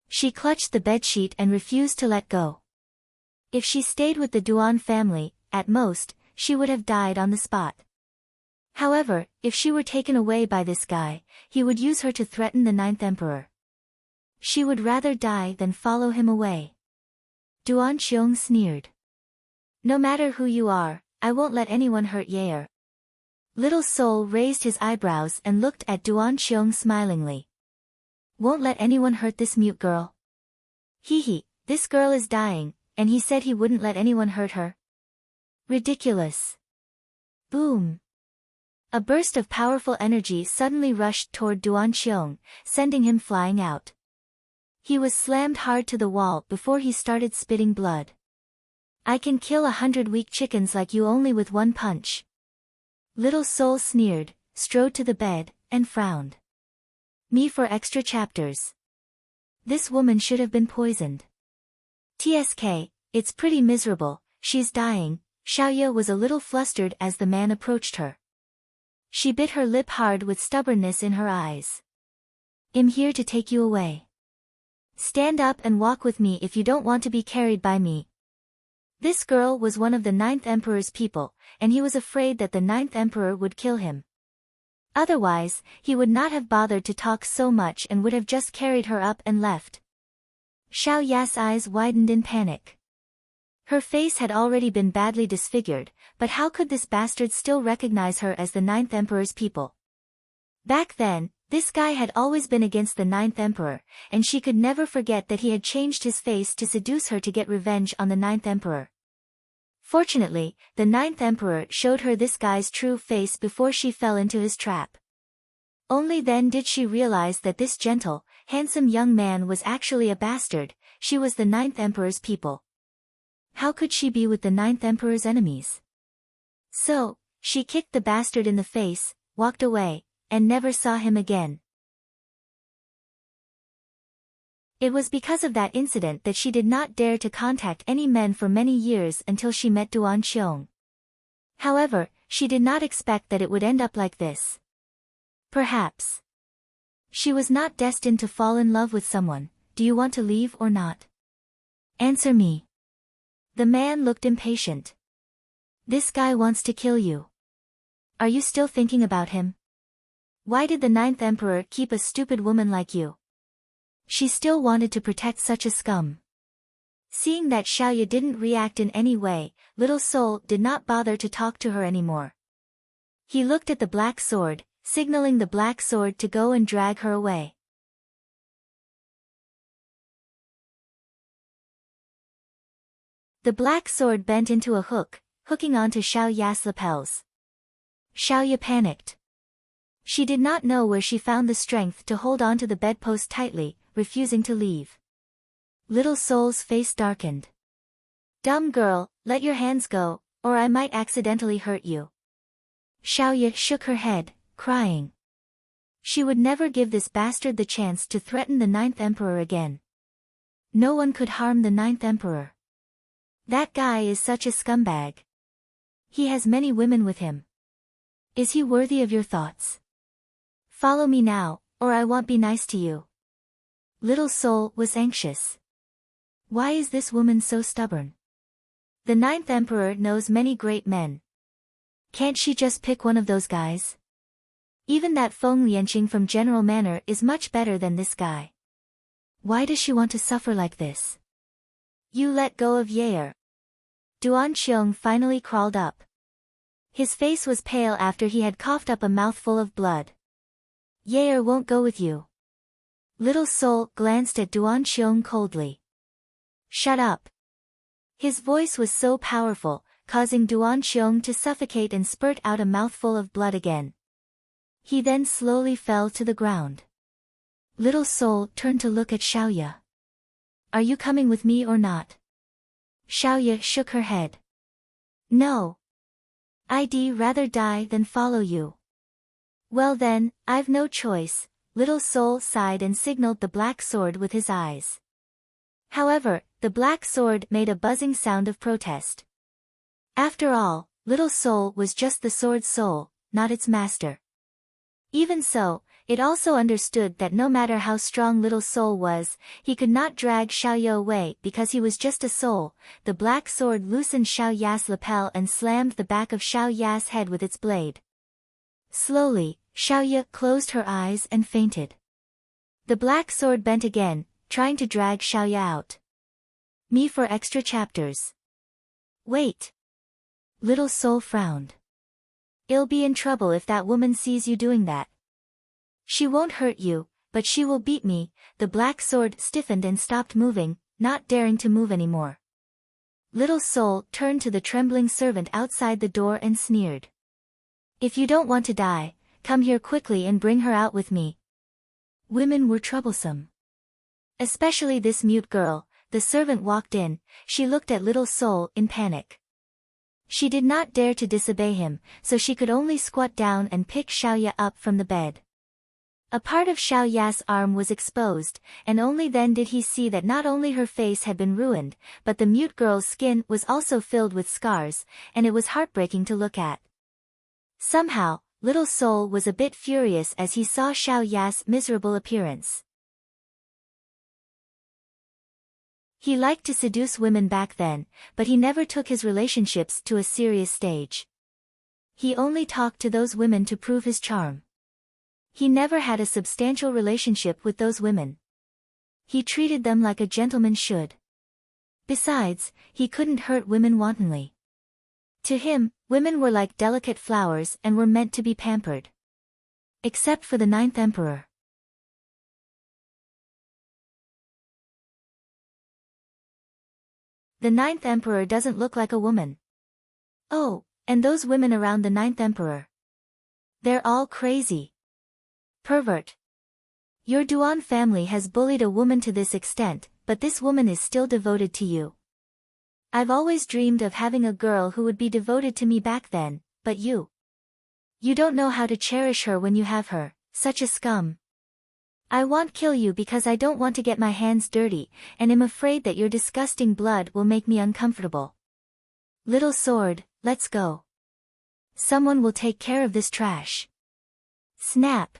She clutched the bedsheet and refused to let go. If she stayed with the Duan family, at most, she would have died on the spot. However, if she were taken away by this guy, he would use her to threaten the 9th emperor. She would rather die than follow him away. Duan Xiong sneered. No matter who you are, I won't let anyone hurt Yair. Little Soul raised his eyebrows and looked at Duan Xiong smilingly. Won't let anyone hurt this mute girl? This girl is dying, and he said he wouldn't let anyone hurt her. Ridiculous. Boom. A burst of powerful energy suddenly rushed toward Duan Xiong, sending him flying out. He was slammed hard to the wall before he started spitting blood. I can kill 100 weak chickens like you only with one punch. Little Soul sneered, strode to the bed, and frowned. Me for extra chapters. This woman should have been poisoned. TSK, it's pretty miserable, she's dying. Xiaoya was a little flustered as the man approached her. She bit her lip hard with stubbornness in her eyes. I'm here to take you away. Stand up and walk with me if you don't want to be carried by me. This girl was one of the 9th Emperor's people, and he was afraid that the 9th Emperor would kill him. Otherwise, he would not have bothered to talk so much and would have just carried her up and left. Xiaoya's eyes widened in panic. Her face had already been badly disfigured, but how could this bastard still recognize her as the 9th Emperor's people? Back then, This guy had always been against the ninth emperor, and she could never forget that he had changed his face to seduce her to get revenge on the ninth emperor. Fortunately, the ninth emperor showed her this guy's true face before she fell into his trap. Only then did she realize that this gentle, handsome young man was actually a bastard. She was the ninth emperor's people. How could she be with the ninth emperor's enemies? So, she kicked the bastard in the face, walked away, and never saw him again. It was because of that incident that she did not dare to contact any men for many years until she met Duan Xiong. However, she did not expect that it would end up like this. Perhaps she was not destined to fall in love with someone. Do you want to leave or not? Answer me. The man looked impatient. This guy wants to kill you. Are you still thinking about him? Why did the ninth emperor keep a stupid woman like you? She still wanted to protect such a scum. Seeing that Xiaoya didn't react in any way, Little Soul did not bother to talk to her anymore. He looked at the black sword, signaling the black sword to go and drag her away. The black sword bent into a hook, hooking onto Xiaoya's lapels. Xiaoya panicked. She did not know where she found the strength to hold onto the bedpost tightly, refusing to leave. Little Soul's face darkened. Dumb girl, let your hands go, or I might accidentally hurt you. Xiaoya shook her head, crying. She would never give this bastard the chance to threaten the ninth emperor again. No one could harm the ninth emperor. That guy is such a scumbag. He has many women with him. Is he worthy of your thoughts? Follow me now, or I won't be nice to you. Little Soul was anxious. Why is this woman so stubborn? The ninth emperor knows many great men. Can't she just pick one of those guys? Even that Feng Lianqing from General Manor is much better than this guy. Why does she want to suffer like this? You let go of Yair. Duan Xiong finally crawled up. His face was pale after he had coughed up a mouthful of blood. Yair won't go with you. Little Soul glanced at Duan Xiong coldly. Shut up. His voice was so powerful, causing Duan Xiong to suffocate and spurt out a mouthful of blood again. He then slowly fell to the ground. Little Soul turned to look at Xiaoya. Are you coming with me or not? Xiaoya shook her head. No. I'd rather die than follow you. Well then, I've no choice. Little Soul sighed and signaled the black sword with his eyes. However, the black sword made a buzzing sound of protest. After all, Little Soul was just the sword's soul, not its master. Even so, it also understood that no matter how strong Little Soul was, he could not drag Xiaoya away because he was just a soul. The black sword loosened Xiaoya's lapel and slammed the back of Xiaoya's head with its blade. Slowly, Xiaoya closed her eyes and fainted. The black sword bent again, trying to drag Xiaoya out. Me for extra chapters. Wait. Little Soul frowned. I'll be in trouble if that woman sees you doing that. She won't hurt you, but she will beat me. The black sword stiffened and stopped moving, not daring to move anymore. Little Soul turned to the trembling servant outside the door and sneered. If you don't want to die, come here quickly and bring her out with me. Women were troublesome. Especially this mute girl. The servant walked in. She looked at Little Soul in panic. She did not dare to disobey him, so she could only squat down and pick Xiaoya up from the bed. A part of Xiaoya's arm was exposed, and only then did he see that not only her face had been ruined, but the mute girl's skin was also filled with scars, and it was heartbreaking to look at. Somehow, Little Soul was a bit furious as he saw Xiaoya's miserable appearance. He liked to seduce women back then, but he never took his relationships to a serious stage. He only talked to those women to prove his charm. He never had a substantial relationship with those women. He treated them like a gentleman should. Besides, he couldn't hurt women wantonly. To him, women were like delicate flowers and were meant to be pampered. Except for the ninth emperor. The ninth emperor doesn't look like a woman. Oh, and those women around the ninth emperor. They're all crazy. Pervert. Your Duan family has bullied a woman to this extent, but this woman is still devoted to you. I've always dreamed of having a girl who would be devoted to me back then, but you. You don't know how to cherish her when you have her, such a scum. I won't kill you because I don't want to get my hands dirty, and am afraid that your disgusting blood will make me uncomfortable. Little sword, let's go. Someone will take care of this trash. Snap.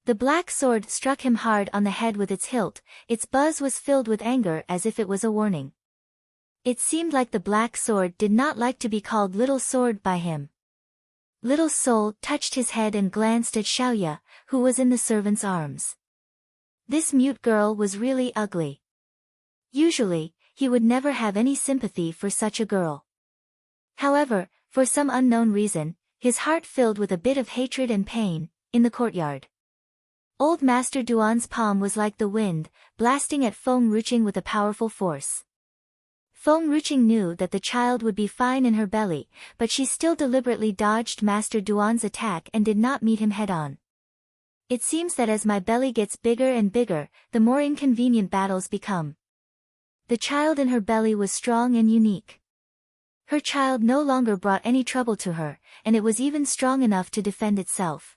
The black sword struck him hard on the head with its hilt. Its buzz was filled with anger as if it was a warning. It seemed like the black sword did not like to be called Little Sword by him. Little Soul touched his head and glanced at Xiaoya, who was in the servant's arms. This mute girl was really ugly. Usually, he would never have any sympathy for such a girl. However, for some unknown reason, his heart filled with a bit of hatred and pain. In the courtyard, Old Master Duan's palm was like the wind, blasting at Feng Ruqing with a powerful force. Feng Ruqing knew that the child would be fine in her belly, but she still deliberately dodged Master Duan's attack and did not meet him head-on. It seems that as my belly gets bigger and bigger, the more inconvenient battles become. The child in her belly was strong and unique. Her child no longer brought any trouble to her, and it was even strong enough to defend itself.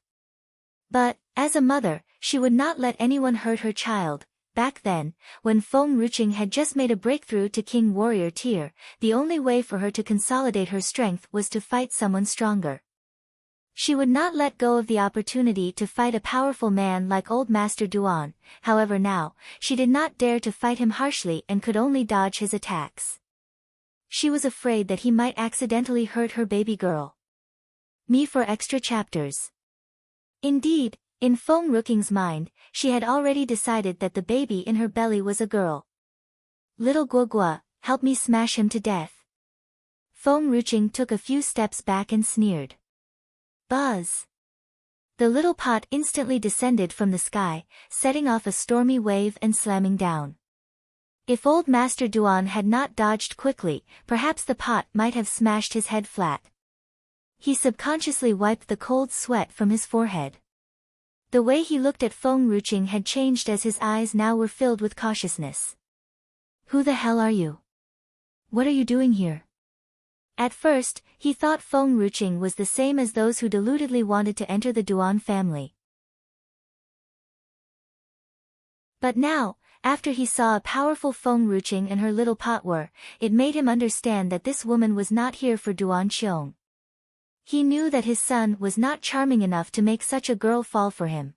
But, as a mother, she would not let anyone hurt her child. Back then, when Feng Ruqing had just made a breakthrough to King Warrior tier, the only way for her to consolidate her strength was to fight someone stronger. She would not let go of the opportunity to fight a powerful man like Old Master Duan. However now, she did not dare to fight him harshly and could only dodge his attacks. She was afraid that he might accidentally hurt her baby girl. Me for extra chapters. Indeed, in Feng Ruqing's mind, she had already decided that the baby in her belly was a girl. Little Guogua, help me smash him to death. Feng Ruqing took a few steps back and sneered. Buzz! The little pot instantly descended from the sky, setting off a stormy wave and slamming down. If Old Master Duan had not dodged quickly, perhaps the pot might have smashed his head flat. He subconsciously wiped the cold sweat from his forehead. The way he looked at Feng Ruqing had changed as his eyes now were filled with cautiousness. Who the hell are you? What are you doing here? At first, he thought Feng Ruqing was the same as those who deludedly wanted to enter the Duan family. But now, after he saw a powerful Feng Ruqing and her little pot were, it made him understand that this woman was not here for Duan Qiong. He knew that his son was not charming enough to make such a girl fall for him.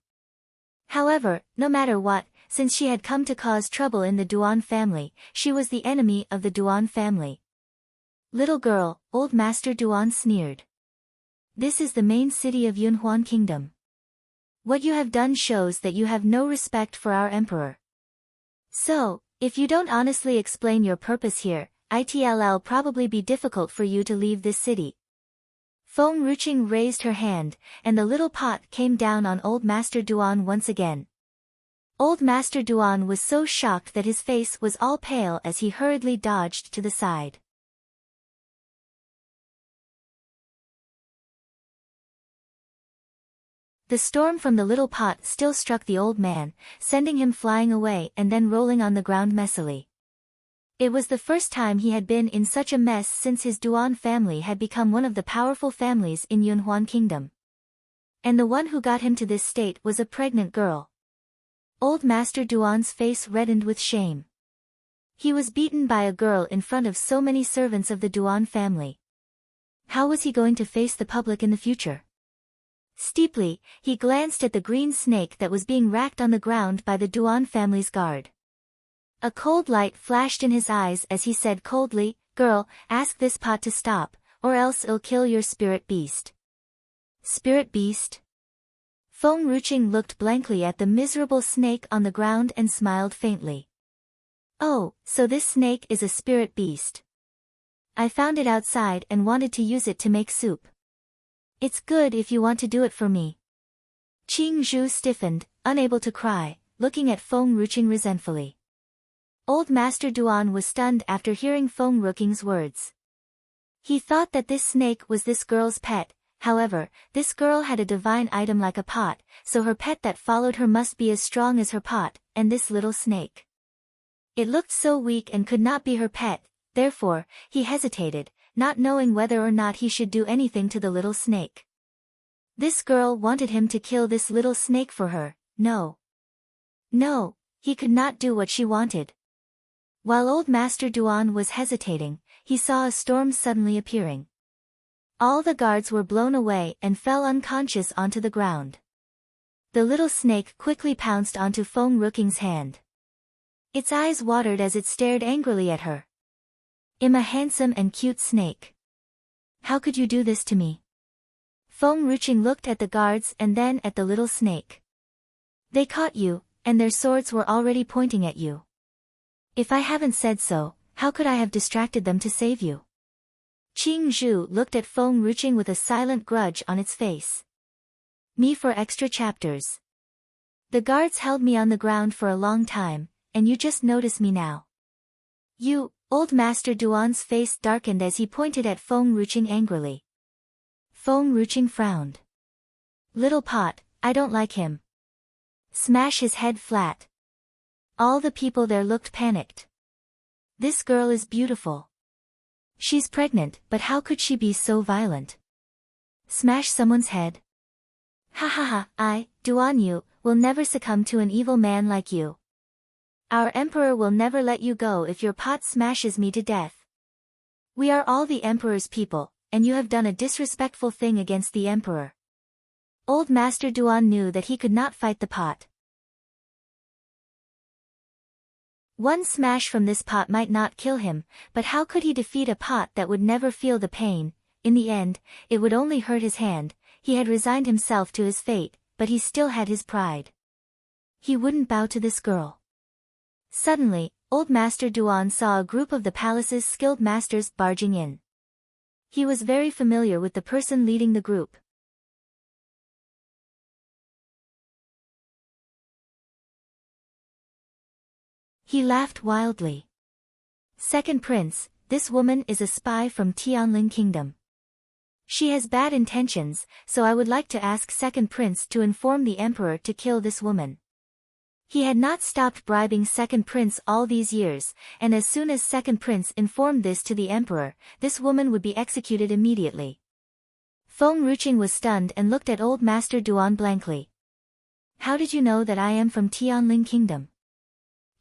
However, no matter what, since she had come to cause trouble in the Duan family, she was the enemy of the Duan family. Little girl, Old Master Duan sneered. This is the main city of Yunhuan Kingdom. What you have done shows that you have no respect for our emperor. So, if you don't honestly explain your purpose here, it'll probably be difficult for you to leave this city. Feng Ruqing raised her hand, and the little pot came down on Old Master Duan once again. Old Master Duan was so shocked that his face was all pale as he hurriedly dodged to the side. The storm from the little pot still struck the old man, sending him flying away and then rolling on the ground messily. It was the first time he had been in such a mess since his Duan family had become one of the powerful families in Yunhuan Kingdom. And the one who got him to this state was a pregnant girl. Old Master Duan's face reddened with shame. He was beaten by a girl in front of so many servants of the Duan family. How was he going to face the public in the future? Steeply, he glanced at the green snake that was being racked on the ground by the Duan family's guard. A cold light flashed in his eyes as he said coldly, "Girl, ask this pot to stop, or else I'll kill your spirit beast." Spirit beast? Feng Ruqing looked blankly at the miserable snake on the ground and smiled faintly. Oh, so this snake is a spirit beast. I found it outside and wanted to use it to make soup. It's good if you want to do it for me. Qing Zhu stiffened, unable to cry, looking at Feng Ruqing resentfully. Old Master Duan was stunned after hearing Feng Ruqing's words. He thought that this snake was this girl's pet. However, this girl had a divine item like a pot, so her pet that followed her must be as strong as her pot, and this little snake. It looked so weak and could not be her pet, therefore, he hesitated, not knowing whether or not he should do anything to the little snake. This girl wanted him to kill this little snake for her. No. No, he could not do what she wanted. While Old Master Duan was hesitating, he saw a storm suddenly appearing. All the guards were blown away and fell unconscious onto the ground. The little snake quickly pounced onto Feng Ruqing's hand. Its eyes watered as it stared angrily at her. "I'm a handsome and cute snake. How could you do this to me?" Feng Ruqing looked at the guards and then at the little snake. "They caught you, and their swords were already pointing at you. If I haven't said so, how could I have distracted them to save you?" Qing Zhu looked at Feng Ruqing with a silent grudge on its face. "Me for extra chapters. The guards held me on the ground for a long time, and you just notice me now." "You," Old Master Duan's face darkened as he pointed at Feng Ruqing angrily. Feng Ruqing frowned. "Little pot, I don't like him." Smash his head flat. All the people there looked panicked. "This girl is beautiful. She's pregnant, but how could she be so violent?" Smash someone's head. "Ha ha ha, Duan Yu, will never succumb to an evil man like you. Our emperor will never let you go if your pot smashes me to death. We are all the emperor's people, and you have done a disrespectful thing against the emperor." Old Master Duan knew that he could not fight the pot. One smash from this pot might not kill him, but how could he defeat a pot that would never feel the pain? In the end, it would only hurt his hand. He had resigned himself to his fate, but he still had his pride. He wouldn't bow to this girl. Suddenly, Old Master Duan saw a group of the palace's skilled masters barging in. He was very familiar with the person leading the group. He laughed wildly. "Second Prince, this woman is a spy from Tianling Kingdom. She has bad intentions, so I would like to ask Second Prince to inform the Emperor to kill this woman." He had not stopped bribing Second Prince all these years, and as soon as Second Prince informed this to the Emperor, this woman would be executed immediately. Feng Ruqing was stunned and looked at Old Master Duan blankly. "How did you know that I am from Tianling Kingdom?"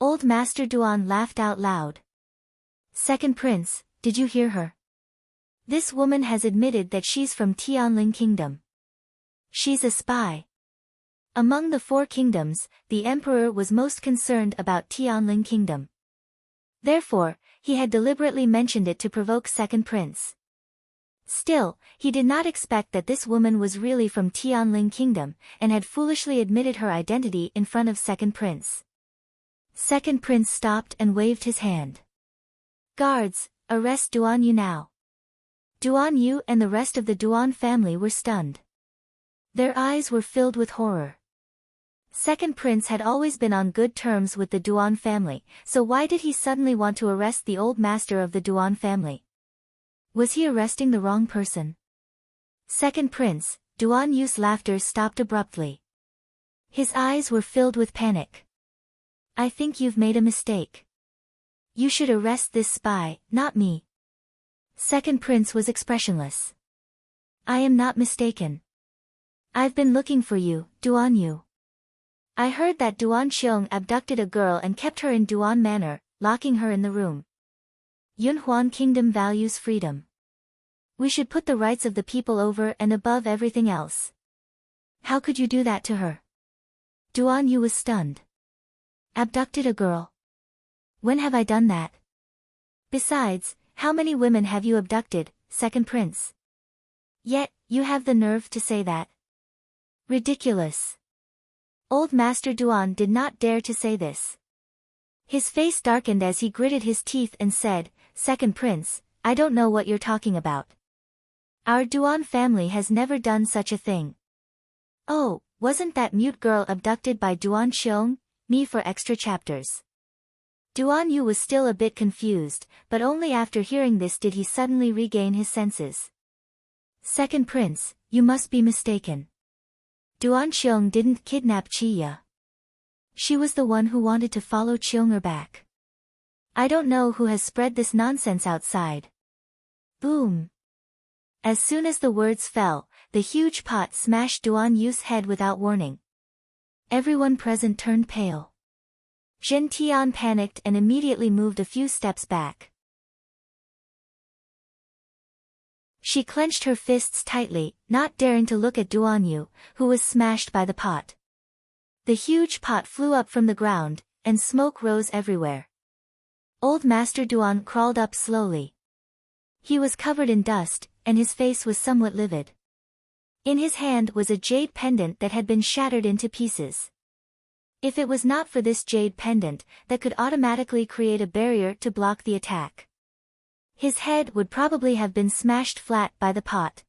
Old Master Duan laughed out loud. "Second Prince, did you hear her? This woman has admitted that she's from Tianling Kingdom. She's a spy." Among the four kingdoms, the emperor was most concerned about Tianling Kingdom. Therefore, he had deliberately mentioned it to provoke Second Prince. Still, he did not expect that this woman was really from Tianling Kingdom, and had foolishly admitted her identity in front of Second Prince. Second Prince stopped and waved his hand. "Guards, arrest Duan Yu now." Duan Yu and the rest of the Duan family were stunned. Their eyes were filled with horror. Second Prince had always been on good terms with the Duan family, so why did he suddenly want to arrest the old master of the Duan family? Was he arresting the wrong person? Second Prince, Duan Yu's laughter stopped abruptly. His eyes were filled with panic. "I think you've made a mistake. You should arrest this spy, not me." Second Prince was expressionless. "I am not mistaken. I've been looking for you, Duan Yu. I heard that Duan Xiong abducted a girl and kept her in Duan Manor, locking her in the room. Yunhuan Kingdom values freedom. We should put the rights of the people over and above everything else. How could you do that to her?" Duan Yu was stunned. "Abducted a girl? When have I done that? Besides, how many women have you abducted, Second Prince? Yet, you have the nerve to say that. Ridiculous." Old Master Duan did not dare to say this. His face darkened as he gritted his teeth and said, "Second Prince, I don't know what you're talking about. Our Duan family has never done such a thing." "Oh, wasn't that mute girl abducted by Duan Xiong? Me for extra chapters. Duan Yu was still a bit confused, but only after hearing this did he suddenly regain his senses. Second prince, you must be mistaken. Duan Xiong didn't kidnap Chiya. She was the one who wanted to follow Qiong'er back. I don't know who has spread this nonsense outside. Boom. As soon as the words fell, the huge pot smashed Duan Yu's head without warning. Everyone present turned pale. Zhen Tian panicked and immediately moved a few steps back. She clenched her fists tightly, not daring to look at Duan Yu, who was smashed by the pot. The huge pot flew up from the ground, and smoke rose everywhere. Old Master Duan crawled up slowly. He was covered in dust, and his face was somewhat livid. In his hand was a jade pendant that had been shattered into pieces. If it was not for this jade pendant, that could automatically create a barrier to block the attack, his head would probably have been smashed flat by the pot.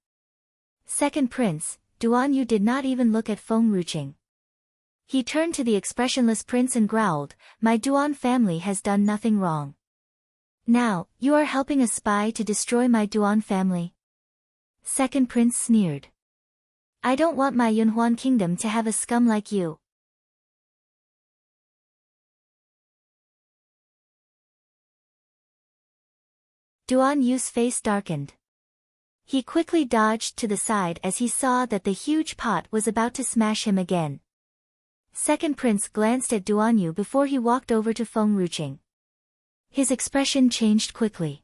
Second prince, Duan Yu did not even look at Feng Ruqing. He turned to the expressionless prince and growled, "My Duan family has done nothing wrong. Now, you are helping a spy to destroy my Duan family?" Second prince sneered. "I don't want my Yunhuan kingdom to have a scum like you." Duan Yu's face darkened. He quickly dodged to the side as he saw that the huge pot was about to smash him again. Second prince glanced at Duan Yu before he walked over to Feng Ruqing. His expression changed quickly.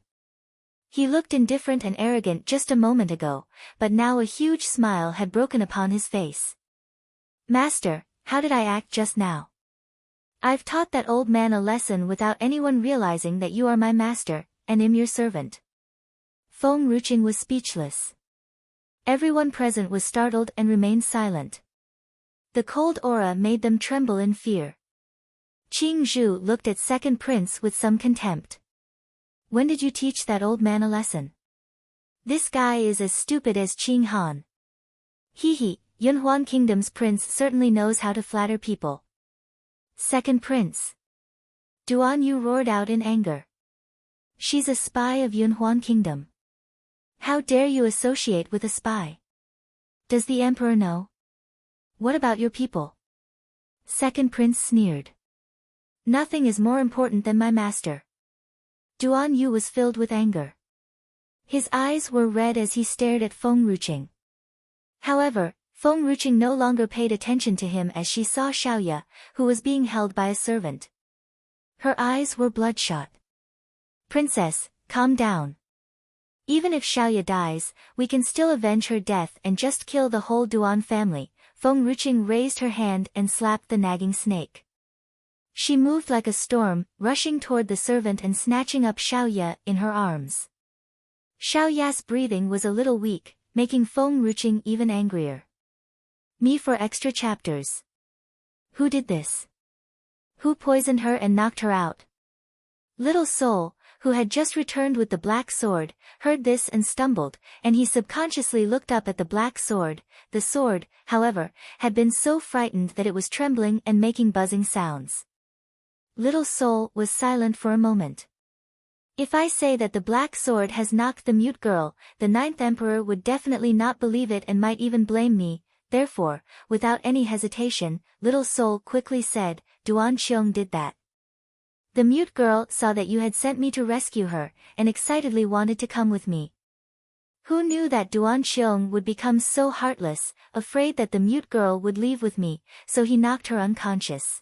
He looked indifferent and arrogant just a moment ago, but now a huge smile had broken upon his face. "Master, how did I act just now? I've taught that old man a lesson without anyone realizing that you are my master, and am your servant." Feng Ruqing was speechless. Everyone present was startled and remained silent. The cold aura made them tremble in fear. Qing Zhu looked at second prince with some contempt. "When did you teach that old man a lesson? This guy is as stupid as Qing Han." "Hee, Yunhuan Kingdom's prince certainly knows how to flatter people." Second prince. Duan Yu roared out in anger. "She's a spy of Yunhuan Kingdom. How dare you associate with a spy? Does the emperor know? What about your people?" Second prince sneered. "Nothing is more important than my master." Duan Yu was filled with anger. His eyes were red as he stared at Feng Ruqing. However, Feng Ruqing no longer paid attention to him as she saw Xiaoya, who was being held by a servant. Her eyes were bloodshot. "Princess, calm down. Even if Xiaoya dies, we can still avenge her death and just kill the whole Duan family." Feng Ruqing raised her hand and slapped the nagging snake. She moved like a storm, rushing toward the servant and snatching up Xiaoya in her arms. Xiaoya's breathing was a little weak, making Feng Ruqing even angrier. Me for extra chapters. Who did this? Who poisoned her and knocked her out? Little Soul, who had just returned with the black sword, heard this and stumbled, and he subconsciously looked up at the black sword. The sword, however, had been so frightened that it was trembling and making buzzing sounds. Little Soul was silent for a moment. If I say that the black sword has knocked the mute girl, the ninth emperor would definitely not believe it and might even blame me. Therefore, without any hesitation, Little Soul quickly said, "Duan Xiong did that. The mute girl saw that you had sent me to rescue her, and excitedly wanted to come with me. Who knew that Duan Xiong would become so heartless, afraid that the mute girl would leave with me, so he knocked her unconscious.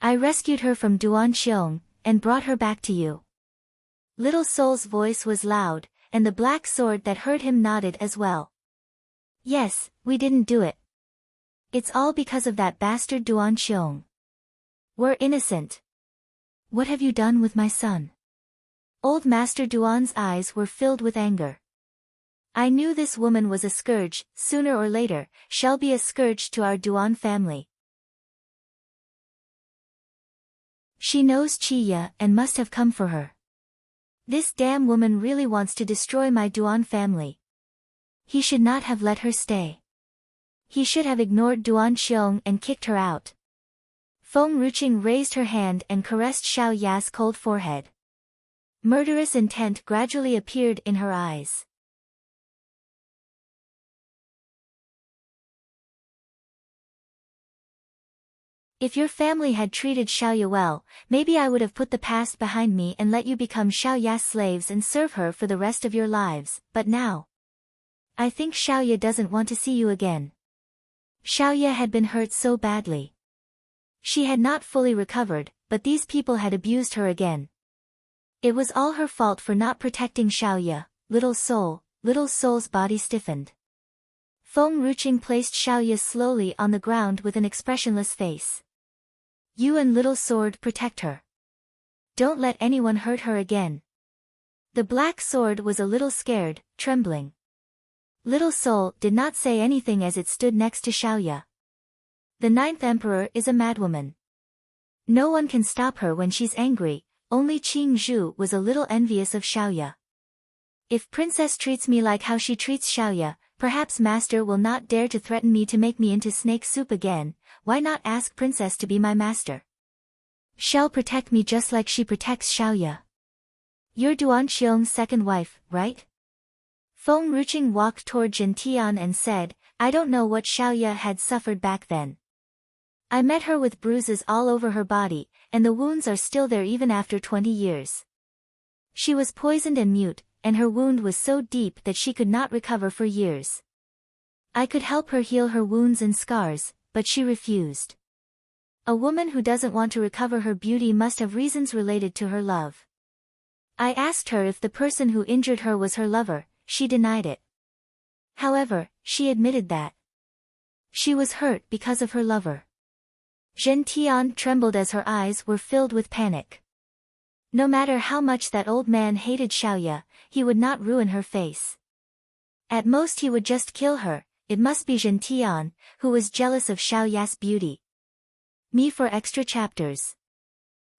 I rescued her from Duan Xiong, and brought her back to you." Little Soul's voice was loud, and the black sword that heard him nodded as well. "Yes, we didn't do it. It's all because of that bastard Duan Xiong. We're innocent. What have you done with my son?" Old Master Duan's eyes were filled with anger. "I knew this woman was a scourge, sooner or later, shall be a scourge to our Duan family. She knows Chiya and must have come for her. This damn woman really wants to destroy my Duan family. He should not have let her stay." He should have ignored Duan Xiong and kicked her out. Feng Ruqing raised her hand and caressed Xiao Ya's cold forehead. Murderous intent gradually appeared in her eyes. If your family had treated Xiaoya well, maybe I would have put the past behind me and let you become Xiaoya's slaves and serve her for the rest of your lives, but now, I think Xiaoya doesn't want to see you again. Xiaoya had been hurt so badly. She had not fully recovered, but these people had abused her again. It was all her fault for not protecting Xiaoya. Little soul's body stiffened. Feng Ruqing placed Xiaoya slowly on the ground with an expressionless face. You and Little Sword protect her. Don't let anyone hurt her again. The Black Sword was a little scared, trembling. Little Soul did not say anything as it stood next to Xiaoya. The Ninth Emperor is a madwoman. No one can stop her when she's angry. Only Qing Zhu was a little envious of Xiaoya. If Princess treats me like how she treats Xiaoya, perhaps Master will not dare to threaten me to make me into snake soup again. Why not ask Princess to be my master? She'll protect me just like she protects Xiaoya. You're Duan Xiong's second wife, right? Feng Ruqing walked toward Jin Tian and said, I don't know what Xiaoya had suffered back then. I met her with bruises all over her body, and the wounds are still there even after 20 years. She was poisoned and mute, and her wound was so deep that she could not recover for years. I could help her heal her wounds and scars, but she refused. A woman who doesn't want to recover her beauty must have reasons related to her love. I asked her if the person who injured her was her lover. She denied it. However, she admitted that she was hurt because of her lover. Zhen Tian trembled as her eyes were filled with panic. No matter how much that old man hated Xiaoya, he would not ruin her face. At most he would just kill her. It must be Zhen Tian, who was jealous of Xiaoya's beauty. Me for extra chapters.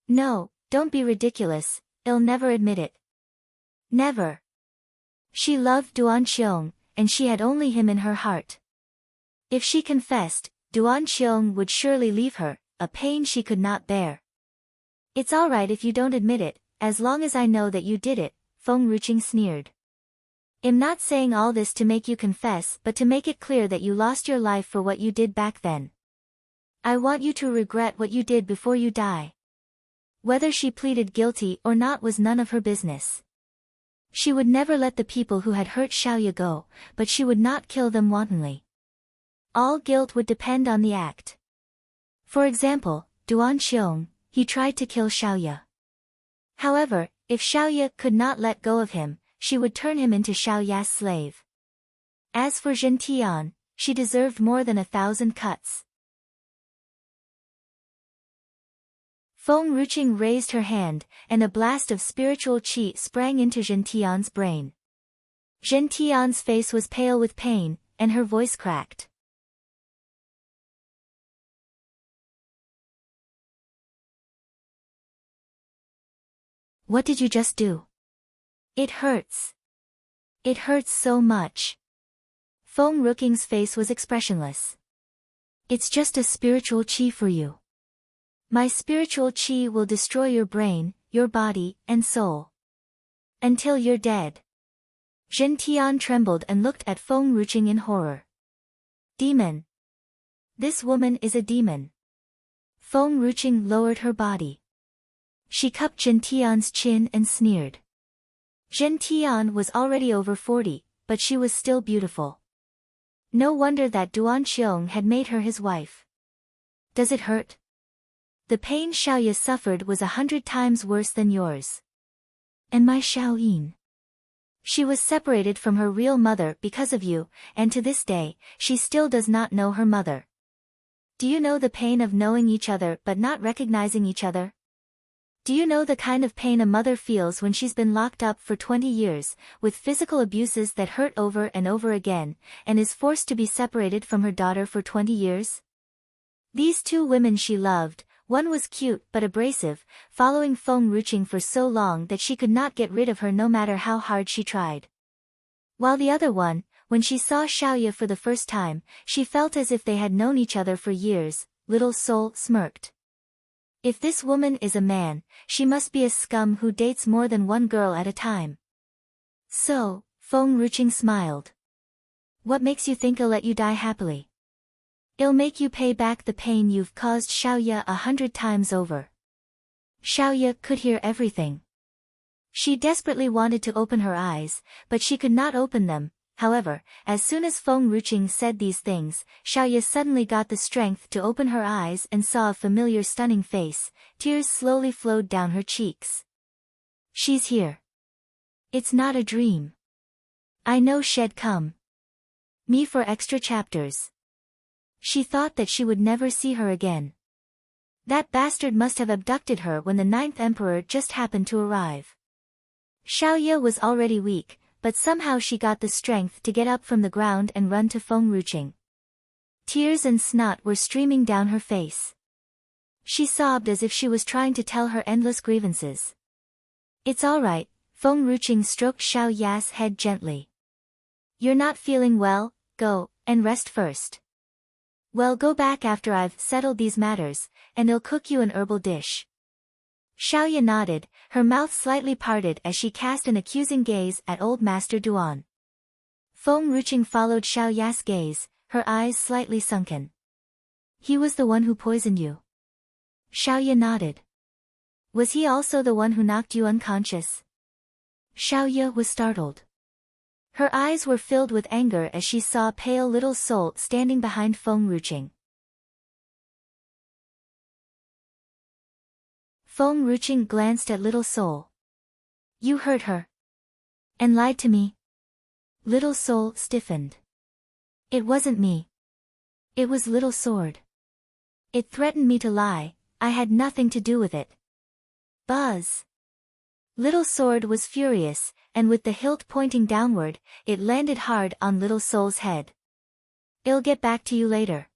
No, don't be ridiculous, I'll never admit it. Never. She loved Duan Xiong, and she had only him in her heart. If she confessed, Duan Xiong would surely leave her, a pain she could not bear. It's all right if you don't admit it, as long as I know that you did it, Feng Ruqing sneered. I'm not saying all this to make you confess but to make it clear that you lost your life for what you did back then. I want you to regret what you did before you die. Whether she pleaded guilty or not was none of her business. She would never let the people who had hurt Xiaoya go, but she would not kill them wantonly. All guilt would depend on the act. For example, Duan Xiong, he tried to kill Xiaoya. However, if Xiaoya could not let go of him, she would turn him into Xiaoya's slave. As for Zhen Tian, she deserved more than 1,000 cuts. Feng Ruqing raised her hand, and a blast of spiritual qi sprang into Zhen Tian's brain. Zhen Tian's face was pale with pain, and her voice cracked. What did you just do? It hurts. It hurts so much. Feng Ruqing's face was expressionless. It's just a spiritual qi for you. My spiritual qi will destroy your brain, your body, and soul. Until you're dead. Zhen Tian trembled and looked at Feng Ruqing in horror. Demon. This woman is a demon. Feng Ruqing lowered her body. She cupped Zhen Tian's chin and sneered. Zhen Tian was already over 40, but she was still beautiful. No wonder that Duan Xiong had made her his wife. Does it hurt? The pain Xiaoya suffered was 100 times worse than yours. And my Xiaoyin. She was separated from her real mother because of you, and to this day, she still does not know her mother. Do you know the pain of knowing each other but not recognizing each other? Do you know the kind of pain a mother feels when she's been locked up for 20 years, with physical abuses that hurt over and over again, and is forced to be separated from her daughter for 20 years? These two women she loved, one was cute but abrasive, following Feng Ruqing for so long that she could not get rid of her no matter how hard she tried. While the other one when she saw Xiaoya for the first time, she felt as if they had known each other for years. Little Soul smirked. If this woman is a man, she must be a scum who dates more than one girl at a time. So, Feng Ruqing smiled. What makes you think I'll let you die happily? It'll make you pay back the pain you've caused Xiaoya 100 times over. Xiaoya could hear everything. She desperately wanted to open her eyes, but she could not open them. However, as soon as Feng Ruqing said these things, Xiaoya suddenly got the strength to open her eyes and saw a familiar stunning face. Tears slowly flowed down her cheeks. She's here. It's not a dream. I know she'd come. Me for extra chapters. She thought that she would never see her again. That bastard must have abducted her when the 9th emperor just happened to arrive. Xiaoya was already weak, but somehow she got the strength to get up from the ground and run to Feng Ruqing. Tears and snot were streaming down her face. She sobbed as if she was trying to tell her endless grievances. It's all right, Feng Ruqing stroked Xiaoya's head gently. You're not feeling well, go, and rest first. Well, go back after I've settled these matters, and I'll cook you an herbal dish. Xiaoya nodded, her mouth slightly parted as she cast an accusing gaze at Old Master Duan. Feng Ruqing followed Xiaoya's gaze, her eyes slightly sunken. He was the one who poisoned you. Xiaoya nodded. Was he also the one who knocked you unconscious? Xiaoya was startled. Her eyes were filled with anger as she saw pale Little Soul standing behind Feng Ruqing. Feng Ruqing glanced at Little Soul. You hurt her. And lied to me. Little Soul stiffened. It wasn't me. It was Little Sword. It threatened me to lie, I had nothing to do with it. Buzz. Little Sword was furious, and with the hilt pointing downward, it landed hard on Little Soul's head. I'll get back to you later.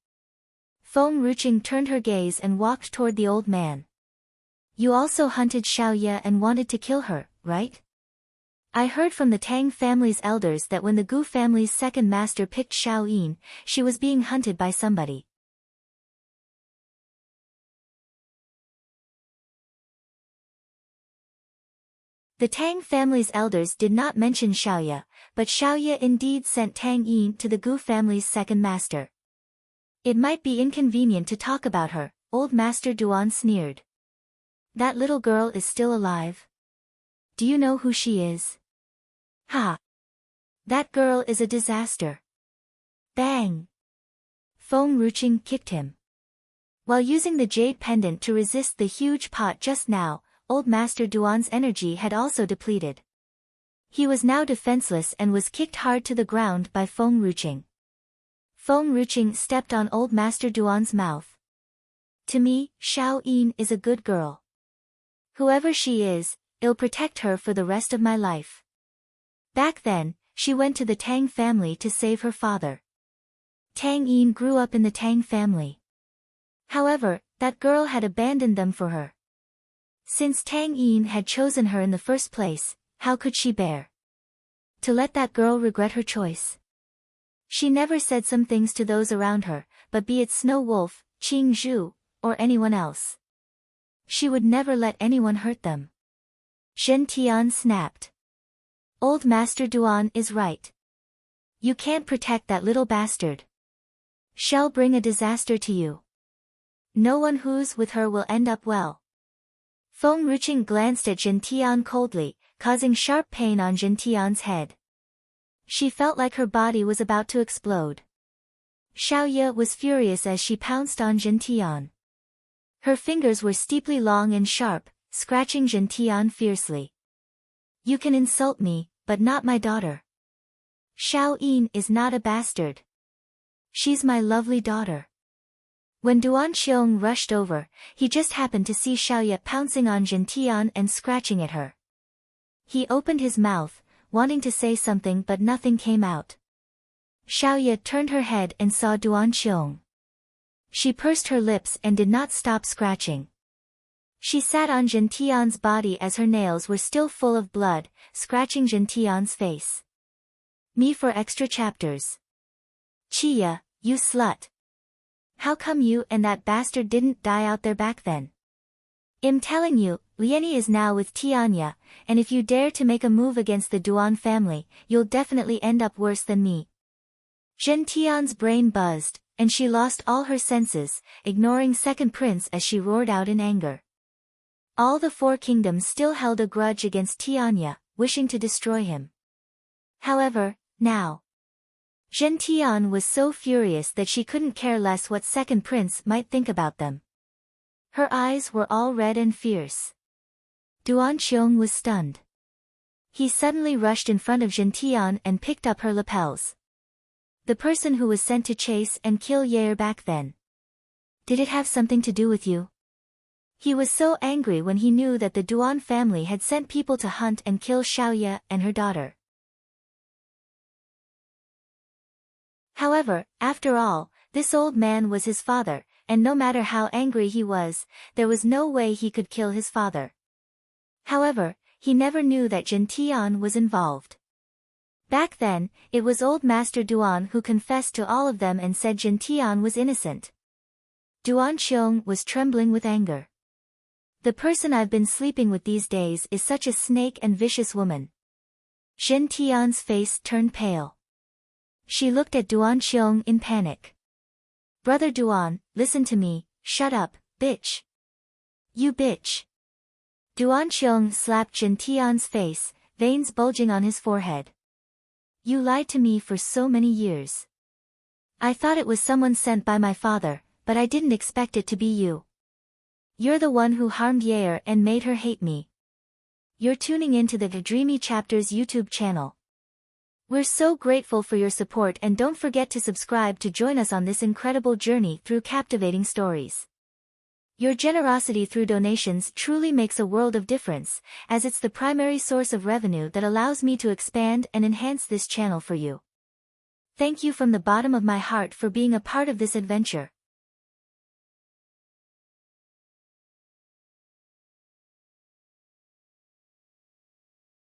Feng Ruqing turned her gaze and walked toward the old man. You also hunted Xiaoya and wanted to kill her, right? I heard from the Tang family's elders that when the Gu family's second master picked Xiao Yin, she was being hunted by somebody. The Tang family's elders did not mention Xiaoya, but Xiaoya indeed sent Tang Yin to the Gu family's second master. It might be inconvenient to talk about her, Old Master Duan sneered. That little girl is still alive? Do you know who she is? Ha! That girl is a disaster. Bang! Feng Ruqing kicked him. While using the jade pendant to resist the huge pot just now, Old Master Duan's energy had also depleted. He was now defenseless and was kicked hard to the ground by Feng Ruqing. Feng Ruqing stepped on Old Master Duan's mouth. To me, Xiao Yin is a good girl. Whoever she is, I'll protect her for the rest of my life. Back then, she went to the Tang family to save her father. Tang Yin grew up in the Tang family. However, that girl had abandoned them for her. Since Tang Yin had chosen her in the first place, how could she bear to let that girl regret her choice? She never said some things to those around her, but be it Snow Wolf, Qing Zhu, or anyone else, she would never let anyone hurt them. Zhen Tian snapped. Old Master Duan is right. You can't protect that little bastard. She'll bring a disaster to you. No one who's with her will end up well. Feng Ruqing glanced at Zhen Tian coldly, causing sharp pain on Zhen Tian's head. She felt like her body was about to explode. Xiaoya was furious as she pounced on Zhen Tian. Her fingers were steeply long and sharp, scratching Zhen Tian fiercely. You can insult me, but not my daughter. Xiao Yin is not a bastard. She's my lovely daughter. When Duan Xiong rushed over, he just happened to see Xiaoya pouncing on Zhen Tian and scratching at her. He opened his mouth, wanting to say something but nothing came out. Xiaoya turned her head and saw Duan Xiong. She pursed her lips and did not stop scratching. She sat on Zhen Tian's body as her nails were still full of blood, scratching Zhen Tian's face. Me for extra chapters. Chia, you slut. How come you and that bastard didn't die out there back then? I'm telling you, Lieni is now with Tianya, and if you dare to make a move against the Duan family, you'll definitely end up worse than me. Zhen Tian's brain buzzed, and she lost all her senses, ignoring Second Prince as she roared out in anger. All the four kingdoms still held a grudge against Tianya, wishing to destroy him. However, now, Zhen Tian was so furious that she couldn't care less what Second Prince might think about them. Her eyes were all red and fierce. Duan Qiong was stunned. He suddenly rushed in front of Zhen Tian and picked up her lapels. The person who was sent to chase and kill Yair back then. Did it have something to do with you? He was so angry when he knew that the Duan family had sent people to hunt and kill Xiaoye and her daughter. However, after all, this old man was his father, and no matter how angry he was, there was no way he could kill his father. However, he never knew that Zhen Tian was involved. Back then, it was old Master Duan who confessed to all of them and said Zhen Tian was innocent. Duan Qiong was trembling with anger. The person I've been sleeping with these days is such a snake and vicious woman. Zhen Tian's face turned pale. She looked at Duan Qiong in panic. Brother Duan, listen to me, shut up, bitch. You bitch. Duan Qiong slapped Zhen Tian's face, veins bulging on his forehead. You lied to me for so many years. I thought it was someone sent by my father, but I didn't expect it to be you. You're the one who harmed Yair and made her hate me. You're tuning into the Dreamy Chapters YouTube channel. We're so grateful for your support, and don't forget to subscribe to join us on this incredible journey through captivating stories. Your generosity through donations truly makes a world of difference, as it's the primary source of revenue that allows me to expand and enhance this channel for you. Thank you from the bottom of my heart for being a part of this adventure.